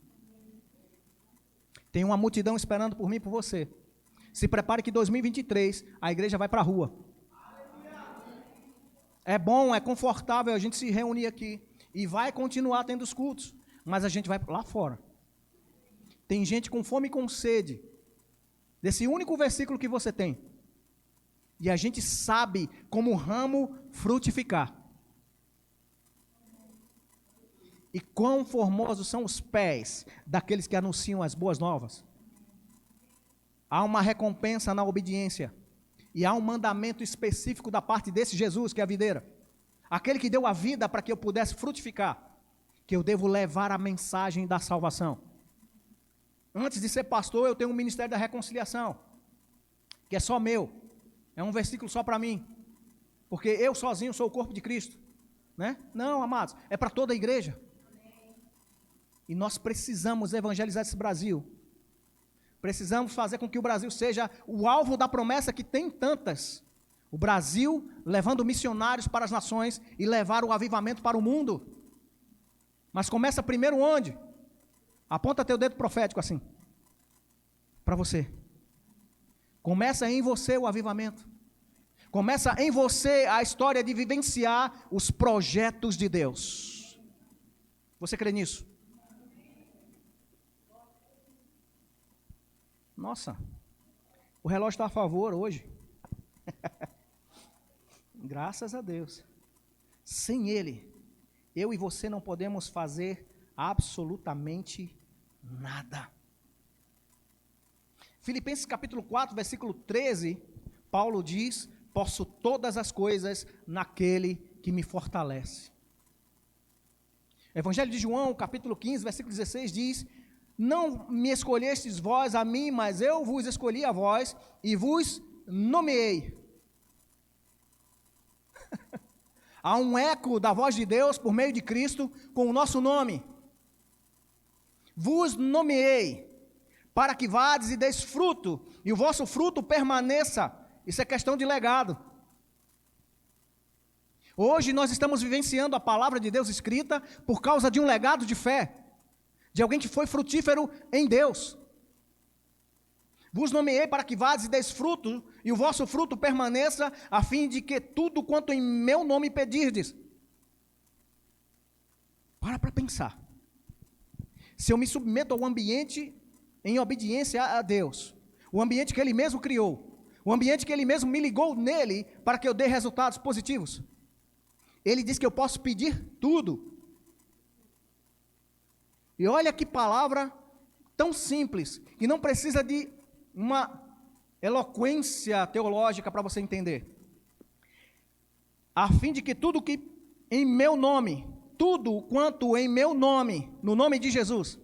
Speaker 1: Tem uma multidão esperando por mim e por você. Se prepare que em 2023 a igreja vai para a rua. É bom, é confortável a gente se reunir aqui e vai continuar tendo os cultos, mas a gente vai lá fora. Tem gente com fome e com sede desse único versículo que você tem. E a gente sabe como o ramo frutificar. E quão formosos são os pés daqueles que anunciam as boas novas. Há uma recompensa na obediência. E há um mandamento específico da parte desse Jesus, que é a videira. Aquele que deu a vida para que eu pudesse frutificar. Que eu devo levar a mensagem da salvação. Antes de ser pastor, eu tenho um ministério da reconciliação. Que é só meu. É um versículo só para mim. Porque eu sozinho sou o corpo de Cristo. Né? Não, amados, é para toda a igreja. E nós precisamos evangelizar esse Brasil. Precisamos fazer com que o Brasil seja o alvo da promessa que tem tantas. O Brasil levando missionários para as nações e levar o avivamento para o mundo. Mas começa primeiro onde? Aponta teu dedo profético assim. Para você. Começa em você o avivamento. Começa em você a história de vivenciar os projetos de Deus. Você crê nisso? Nossa, o relógio está a favor hoje. Graças a Deus. Sem Ele, eu e você não podemos fazer absolutamente nada. Filipenses capítulo 4, versículo 13, Paulo diz: posso todas as coisas naquele que me fortalece. Evangelho de João, capítulo 15, versículo 16 diz: não me escolhestes vós a mim, mas eu vos escolhi a vós e vos nomeei. Há um eco da voz de Deus por meio de Cristo com o nosso nome. Vos nomeei para que vades e deis fruto, e o vosso fruto permaneça. Isso é questão de legado. Hoje nós estamos vivenciando a palavra de Deus escrita por causa de um legado de fé. De alguém que foi frutífero em Deus. Vos nomeei para que vades e deis fruto, e o vosso fruto permaneça, a fim de que tudo quanto em meu nome pedirdes. Para pensar. Se eu me submeto ao ambiente em obediência a Deus, o ambiente que Ele mesmo criou, o ambiente que Ele mesmo me ligou nele para que eu dê resultados positivos. Ele diz que eu posso pedir tudo. E olha que palavra tão simples, que não precisa de uma eloquência teológica para você entender. a fim de que tudo que em meu nome, tudo quanto em meu nome, no nome de Jesus,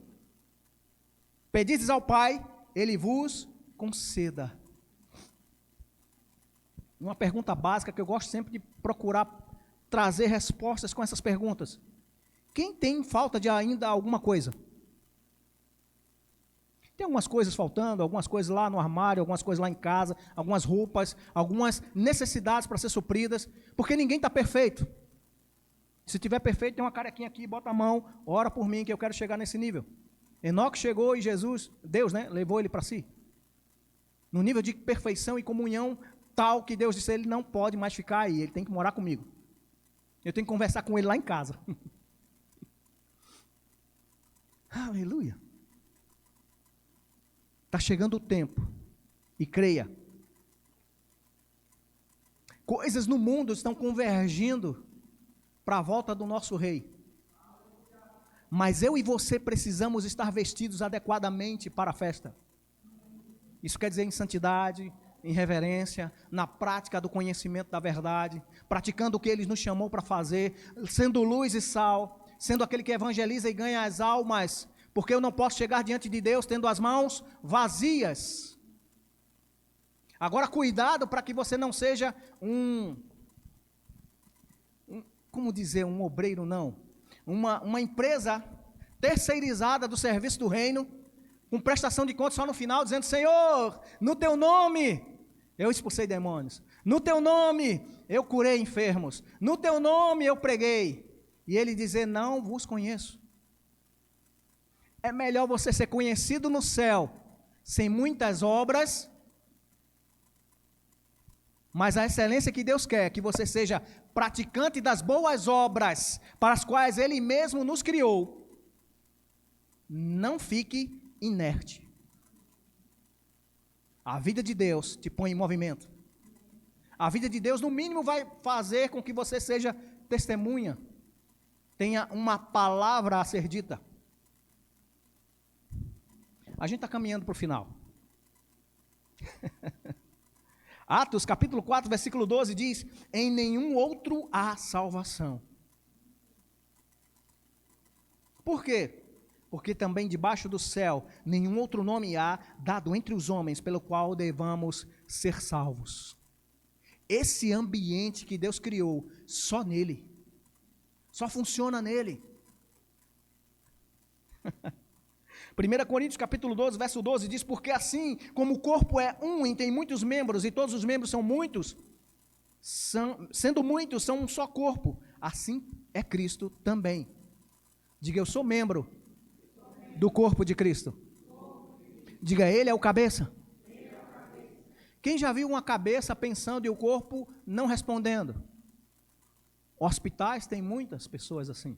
Speaker 1: pedistes ao Pai, Ele vos conceda. Uma pergunta básica que eu gosto sempre de procurar trazer respostas com essas perguntas. Quem tem falta de ainda alguma coisa? Tem algumas coisas faltando, algumas coisas lá no armário, algumas coisas lá em casa, algumas roupas, algumas necessidades para ser supridas, porque ninguém está perfeito. Se tiver perfeito, tem uma carequinha aqui, bota a mão, ora por mim que eu quero chegar nesse nível. Enoque chegou e Jesus, Deus, levou ele para si. No nível de perfeição e comunhão tal que Deus disse, ele não pode mais ficar aí, ele tem que morar comigo. Eu tenho que conversar com ele lá em casa. Aleluia. Está chegando o tempo, e creia, coisas no mundo estão convergindo para a volta do nosso rei, mas eu e você precisamos estar vestidos adequadamente para a festa. Isso quer dizer em santidade, em reverência, na prática do conhecimento da verdade, praticando o que Ele nos chamou para fazer, sendo luz e sal, sendo aquele que evangeliza e ganha as almas, porque eu não posso chegar diante de Deus tendo as mãos vazias. Agora, cuidado para que você não seja um obreiro, não. Uma empresa terceirizada do serviço do reino, com prestação de contas só no final, dizendo, Senhor, no teu nome eu expulsei demônios, no teu nome eu curei enfermos, no teu nome eu preguei, e ele dizer, não vos conheço. É melhor você ser conhecido no céu, sem muitas obras, mas a excelência que Deus quer, que você seja praticante das boas obras, para as quais Ele mesmo nos criou. Não fique inerte. A vida de Deus te põe em movimento. A vida de Deus, no mínimo, vai fazer com que você seja testemunha, tenha uma palavra a ser dita. A gente está caminhando para o final. Atos capítulo 4, versículo 12 diz, em nenhum outro há salvação. Por quê? Porque também debaixo do céu, nenhum outro nome há dado entre os homens, pelo qual devamos ser salvos. Esse ambiente que Deus criou, só nele, só funciona nele. 1 Coríntios capítulo 12, verso 12 diz, porque assim como o corpo é um e tem muitos membros, e todos os membros são muitos, sendo muitos, são um só corpo, assim é Cristo também. Diga, eu sou membro do corpo de Cristo. Diga, Ele é o cabeça. Quem já viu uma cabeça pensando e o corpo não respondendo? Hospitais tem muitas pessoas assim.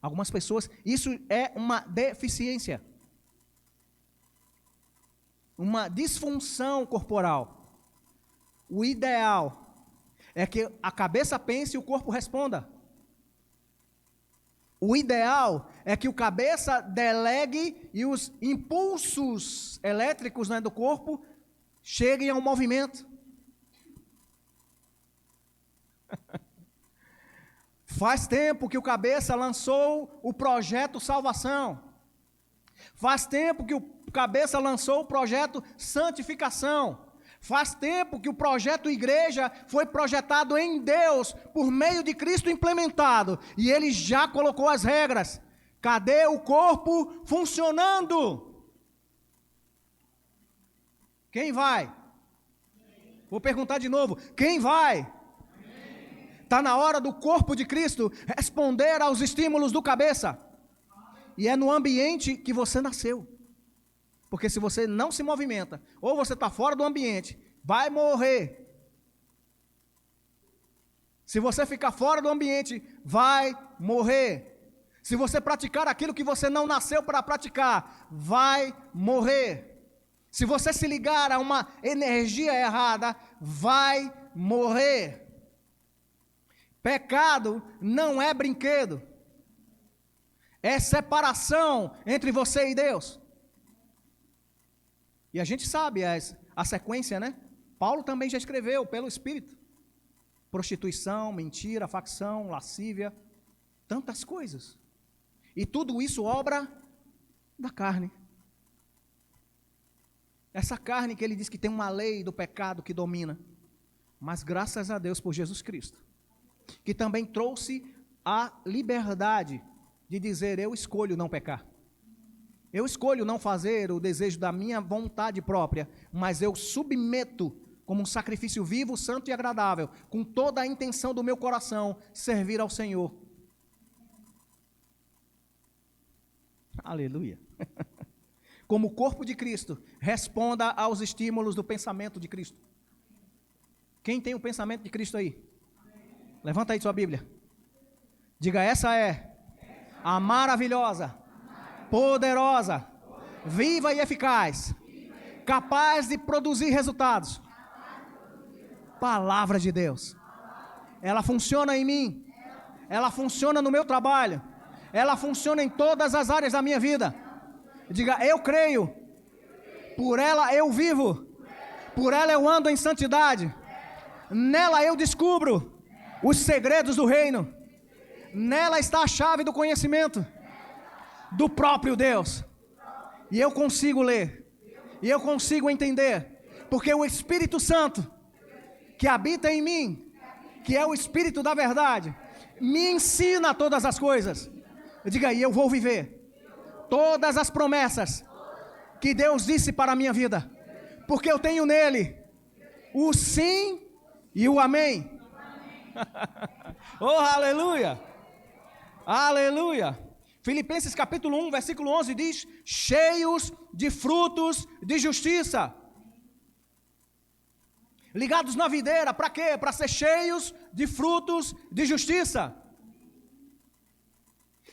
Speaker 1: Algumas pessoas, isso é uma deficiência, uma disfunção corporal. O ideal é que a cabeça pense e o corpo responda. O ideal é que o cabeça delegue e os impulsos elétricos do corpo cheguem ao movimento. Faz tempo que o cabeça lançou o projeto salvação. Faz tempo que o cabeça lançou o projeto santificação. Faz tempo que o projeto igreja foi projetado em Deus, por meio de Cristo implementado. E Ele já colocou as regras. Cadê o corpo funcionando? Quem vai? Vou perguntar de novo. Quem vai? Está na hora do corpo de Cristo responder aos estímulos do cabeça. E é no ambiente que você nasceu. Porque se você não se movimenta, ou você está fora do ambiente, vai morrer. Se você ficar fora do ambiente, vai morrer. Se você praticar aquilo que você não nasceu para praticar, vai morrer. Se você se ligar a uma energia errada, vai morrer. Pecado não é brinquedo, é separação entre você e Deus. E a gente sabe a sequência, né? Paulo também já escreveu pelo Espírito. prostituição, mentira, facção, lascívia, tantas coisas. E tudo isso obra da carne. Essa carne que ele diz que tem uma lei do pecado que domina. Mas graças a Deus por Jesus Cristo, que também trouxe a liberdade de dizer: eu escolho não pecar. Eu escolho não fazer o desejo da minha vontade própria, mas eu submeto como um sacrifício vivo, santo e agradável, com toda a intenção do meu coração, servir ao Senhor. Aleluia. Como corpo de Cristo, responda aos estímulos do pensamento de Cristo. Quem tem o pensamento de Cristo aí? Levanta aí sua Bíblia. Diga: essa é a maravilhosa, poderosa, viva e eficaz, capaz de produzir resultados. Palavra de Deus. Ela funciona em mim. Ela funciona no meu trabalho. Ela funciona em todas as áreas da minha vida. Diga: eu creio. Por ela eu vivo. Por ela eu ando em santidade. Nela eu descubro os segredos do reino. Nela está a chave do conhecimento do próprio Deus. E eu consigo ler. E eu consigo entender. Porque o Espírito Santo que habita em mim, que é o Espírito da verdade, me ensina todas as coisas. Diga aí: eu vou viver todas as promessas que Deus disse para a minha vida, porque eu tenho nele o sim e o amém. Oh, aleluia, aleluia. Filipenses capítulo 1, versículo 11 diz: cheios de frutos de justiça. Ligados na videira, para quê? Para ser cheios de frutos de justiça,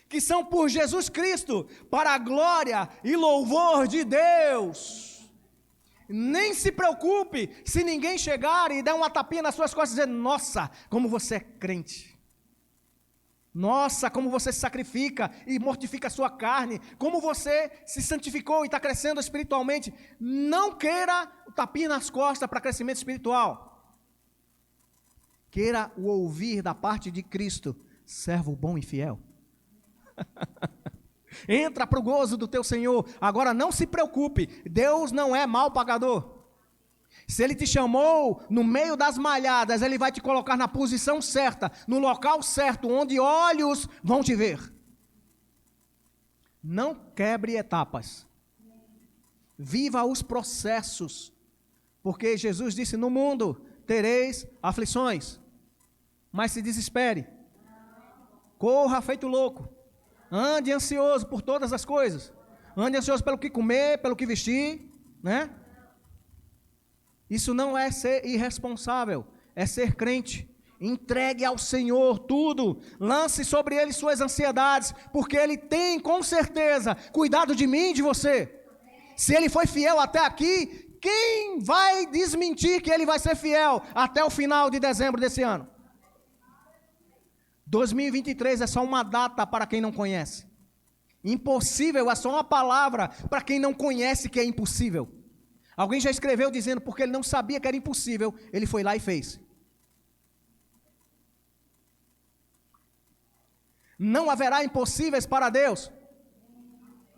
Speaker 1: que são por Jesus Cristo, para a glória e louvor de Deus. Nem se preocupe se ninguém chegar e der uma tapinha nas suas costas e dizer: nossa, como você é crente. Nossa, como você se sacrifica e mortifica a sua carne, como você se santificou e está crescendo espiritualmente. Não queira o tapinha nas costas para crescimento espiritual. Queira o ouvir da parte de Cristo: servo bom e fiel. Entra para o gozo do teu Senhor. Agora não se preocupe, Deus não é mal pagador. Se Ele te chamou no meio das malhadas, Ele vai te colocar na posição certa, no local certo, onde olhos vão te ver. Não quebre etapas. Viva os processos. Porque Jesus disse: no mundo tereis aflições, mas se desespere. Corra feito louco. Ande ansioso por todas as coisas. Ande ansioso pelo que comer, pelo que vestir, né? Isso não é ser irresponsável, é ser crente. Entregue ao Senhor tudo, lance sobre Ele suas ansiedades, porque Ele tem com certeza cuidado de mim e de você. Se Ele foi fiel até aqui, quem vai desmentir que Ele vai ser fiel até o final de dezembro desse ano? 2023 é só uma data para quem não conhece. Impossível é só uma palavra para quem não conhece que é impossível. Alguém já escreveu dizendo: porque ele não sabia que era impossível, ele foi lá e fez. Não haverá impossíveis para Deus.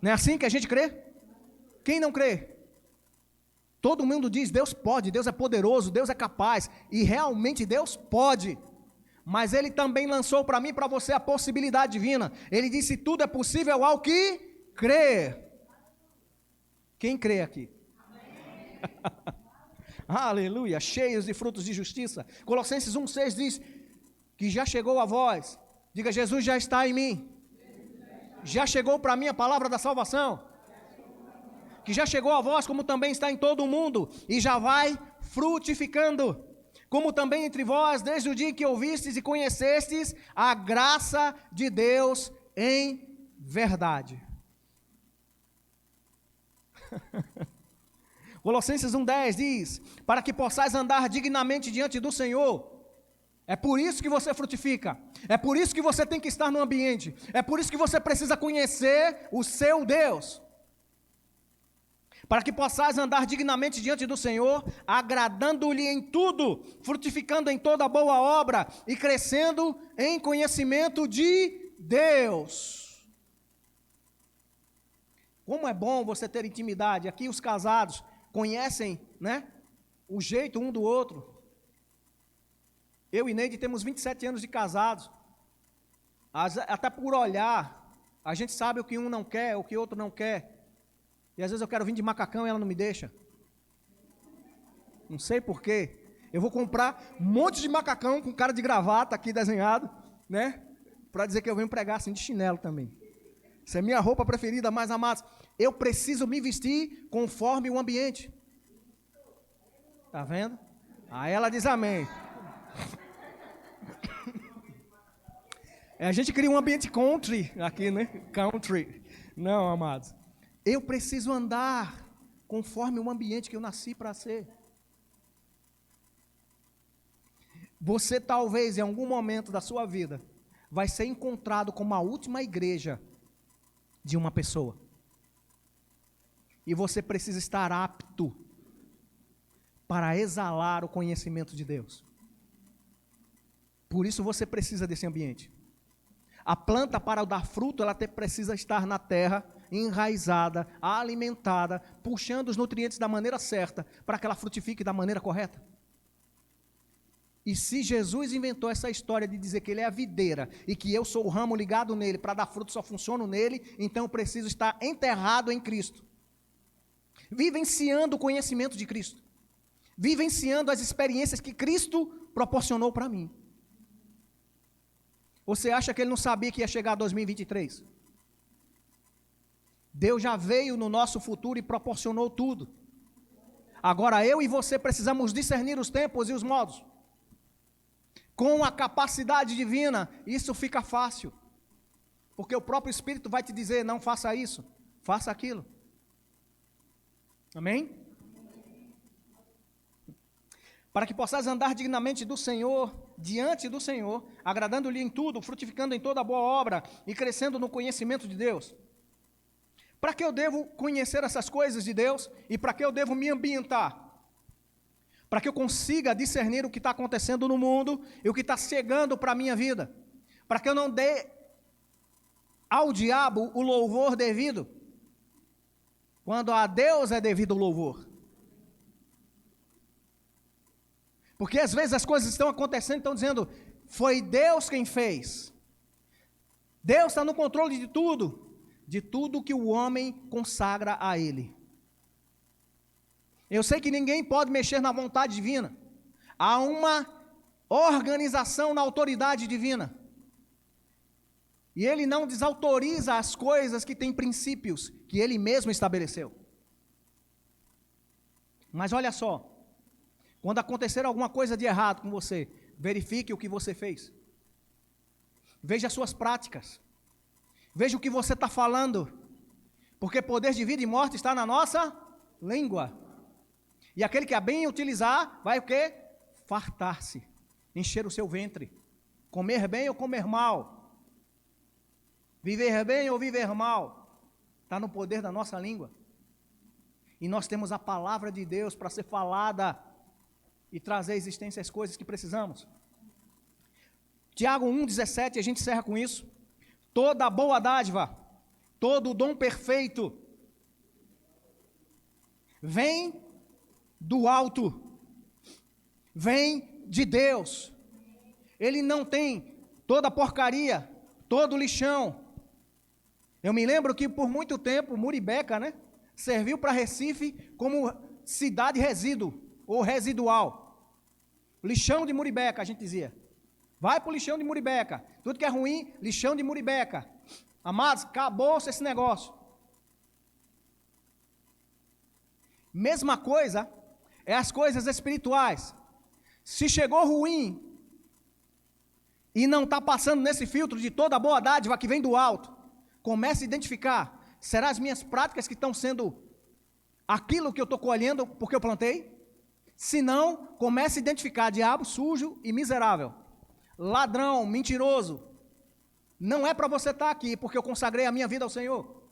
Speaker 1: Não é assim que a gente crê? Quem não crê? Todo mundo diz: Deus pode, Deus é poderoso, Deus é capaz. E realmente Deus pode. Mas Ele também lançou para mim e para você a possibilidade divina. Ele disse: tudo é possível ao que crê. Quem crê aqui? Aleluia, cheios de frutos de justiça. Colossenses 1,6 diz que já chegou a vós. Diga: Jesus já está em mim. Já chegou para mim a palavra da salvação. Que já chegou a vós, como também está em todo o mundo, e já vai frutificando. Como também entre vós, desde o dia que ouvistes e conhecestes a graça de Deus em verdade. Colossenses 1,10 diz: para que possais andar dignamente diante do Senhor. É por isso que você frutifica. É por isso que você tem que estar no ambiente. É por isso que você precisa conhecer o seu Deus. para que possais andar dignamente diante do Senhor, agradando-lhe em tudo, frutificando em toda boa obra e crescendo em conhecimento de Deus. Como é bom você ter intimidade. Aqui os casados conhecem, né, o jeito um do outro. Eu e Neide temos 27 anos de casados. Até por olhar, a gente sabe o que um não quer, o que o outro não quer. E às vezes eu quero vir de macacão e ela não me deixa. Não sei porquê. Eu vou comprar um monte de macacão com cara de gravata aqui desenhado, né? Para dizer que eu venho pregar assim de chinelo também. Essa é a minha roupa preferida, mais amados. Eu preciso me vestir conforme o ambiente. Tá vendo? Aí ela diz amém. A gente cria um ambiente country aqui, né? Country. Não, amados. Eu preciso andar conforme o ambiente que eu nasci para ser. Você talvez em algum momento da sua vida vai ser encontrado como a última igreja de uma pessoa. E você precisa estar apto para exalar o conhecimento de Deus. Por isso você precisa desse ambiente. A planta, para dar fruto, ela precisa estar na terra, enraizada, alimentada, puxando os nutrientes da maneira certa, para que ela frutifique da maneira correta. E se Jesus inventou essa história de dizer que ele é a videira, e que eu sou o ramo ligado nele, para dar fruto só funciono nele, então eu preciso estar enterrado em Cristo. Vivenciando o conhecimento de Cristo. Vivenciando as experiências que Cristo proporcionou para mim. Você acha que ele não sabia que ia chegar 2023? Deus já veio no nosso futuro e proporcionou tudo. Agora eu e você precisamos discernir os tempos e os modos. Com a capacidade divina, isso fica fácil. Porque o próprio Espírito vai te dizer, não faça isso, faça aquilo. Amém? Para que possais andar dignamente do Senhor, diante do Senhor, agradando-lhe em tudo, frutificando em toda boa obra e crescendo no conhecimento de Deus. Para que eu devo conhecer essas coisas de Deus e para que eu devo me ambientar? Para que eu consiga discernir o que está acontecendo no mundo e o que está chegando para a minha vida. Para que eu não dê ao diabo o louvor devido, quando a Deus é devido o louvor. Porque às vezes as coisas estão acontecendo e estão dizendo, foi Deus quem fez. Deus está no controle de tudo que o homem consagra a Ele. Eu sei que ninguém pode mexer na vontade divina. Há uma organização na autoridade divina. E Ele não desautoriza as coisas que têm princípios que Ele mesmo estabeleceu. Mas olha só. Quando acontecer alguma coisa de errado com você, verifique o que você fez. Veja as suas práticas. Veja o que você está falando. Porque poder de vida e morte está na nossa língua. E aquele que a bem utilizar, vai o quê? Fartar-se. Encher o seu ventre. Comer bem ou comer mal. Viver bem ou viver mal. Está no poder da nossa língua. E nós temos a palavra de Deus para ser falada e trazer à existência as coisas que precisamos. Tiago 1,17, a gente encerra com isso. Toda boa dádiva, todo dom perfeito, vem do alto, vem de Deus. Ele não tem toda porcaria, todo lixão. Eu me lembro que por muito tempo, Muribeca, né, serviu para Recife como cidade resíduo, ou residual. Lixão de Muribeca, a gente dizia. Vai para o lixão de Muribeca. Tudo que é ruim, lixão de Muribeca. Amados, acabou-se esse negócio. Mesma coisa é as coisas espirituais. Se chegou ruim e não está passando nesse filtro de toda boa dádiva que vem do alto, comece a identificar. Será as minhas práticas que estão sendo aquilo que eu estou colhendo porque eu plantei? Se não, comece a identificar diabo sujo e miserável, ladrão, mentiroso. Não é para você estar aqui, porque eu consagrei a minha vida ao Senhor.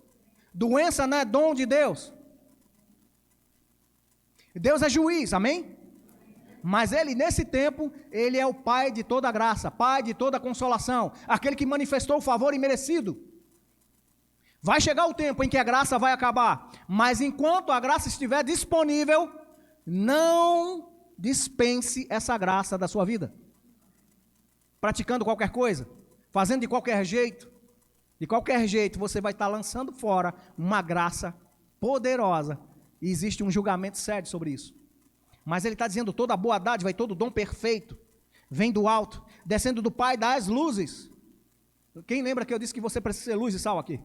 Speaker 1: Doença não é dom de Deus. Deus é juiz, amém? Mas Ele, nesse tempo, Ele é o Pai de toda graça, Pai de toda consolação, aquele que manifestou o favor imerecido. Vai chegar o tempo em que a graça vai acabar, mas enquanto a graça estiver disponível, não dispense essa graça da sua vida. Praticando qualquer coisa, fazendo de qualquer jeito você vai estar lançando fora uma graça poderosa, e existe um julgamento sério sobre isso. Mas ele está dizendo, toda boa dádiva e todo dom perfeito vem do alto, descendo do Pai das luzes. Quem lembra que eu disse que você precisa ser luz e sal aqui?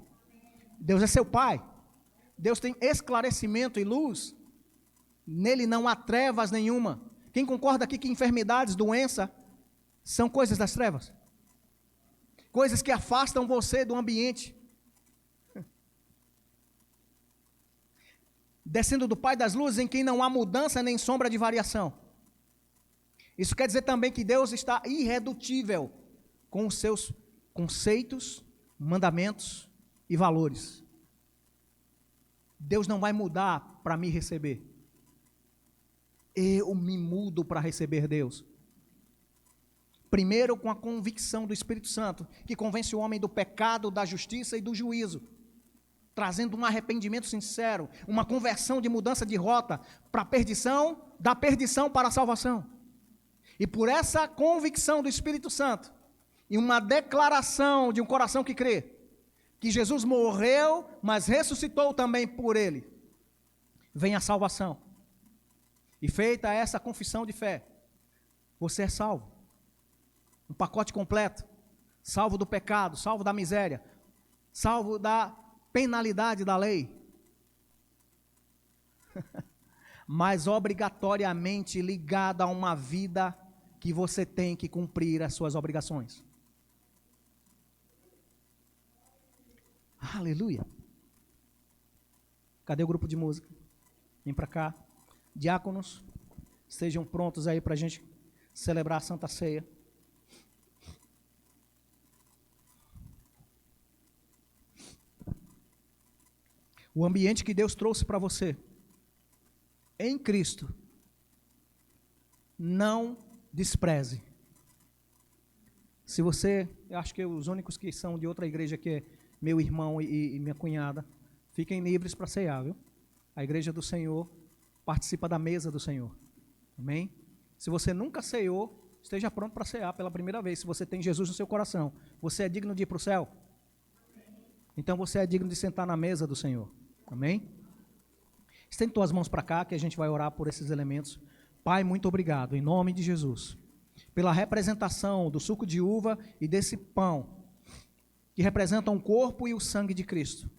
Speaker 1: Deus é seu Pai. Deus tem esclarecimento e luz. Nele não há trevas nenhuma. Quem concorda aqui que enfermidades, doença, são coisas das trevas? Coisas que afastam você do ambiente. Descendo do Pai das luzes, em quem não há mudança nem sombra de variação. Isso quer dizer também que Deus está irredutível com os seus conceitos, mandamentos e valores. Deus não vai mudar para me receber. Eu me mudo para receber Deus. Primeiro com a convicção do Espírito Santo, que convence o homem do pecado, da justiça e do juízo, trazendo um arrependimento sincero, uma conversão de mudança de rota para a perdição, da perdição para a salvação. E por essa convicção do Espírito Santo, e uma declaração de um coração que crê, que Jesus morreu, mas ressuscitou também por ele, vem a salvação. E feita essa confissão de fé, você é salvo. Um pacote completo, salvo do pecado, salvo da miséria, salvo da penalidade da lei, mas obrigatoriamente ligado a uma vida que você tem que cumprir as suas obrigações. Aleluia. Cadê o grupo de música? Vem para cá. Diáconos, estejam prontos aí para a gente celebrar a Santa Ceia. O ambiente que Deus trouxe para você, em Cristo, não despreze. Se você, eu acho que os únicos que são de outra igreja aqui é meu irmão e minha cunhada, fiquem livres para ceiar, viu? A igreja do Senhor participa da mesa do Senhor, amém? Se você nunca ceiou, esteja pronto para ceiar pela primeira vez. Se você tem Jesus no seu coração, você é digno de ir para o céu? Então você é digno de sentar na mesa do Senhor, amém? Estende tuas mãos para cá que a gente vai orar por esses elementos. Pai, muito obrigado, em nome de Jesus, pela representação do suco de uva e desse pão, que representam o corpo e o sangue de Cristo,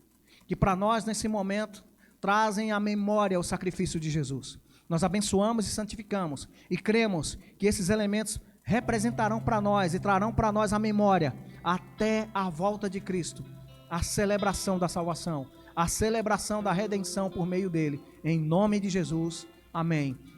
Speaker 1: que para nós nesse momento trazem à memória o sacrifício de Jesus. Nós abençoamos e santificamos e cremos que esses elementos representarão para nós e trarão para nós a memória até a volta de Cristo, a celebração da salvação, a celebração da redenção por meio dele. Em nome de Jesus, amém.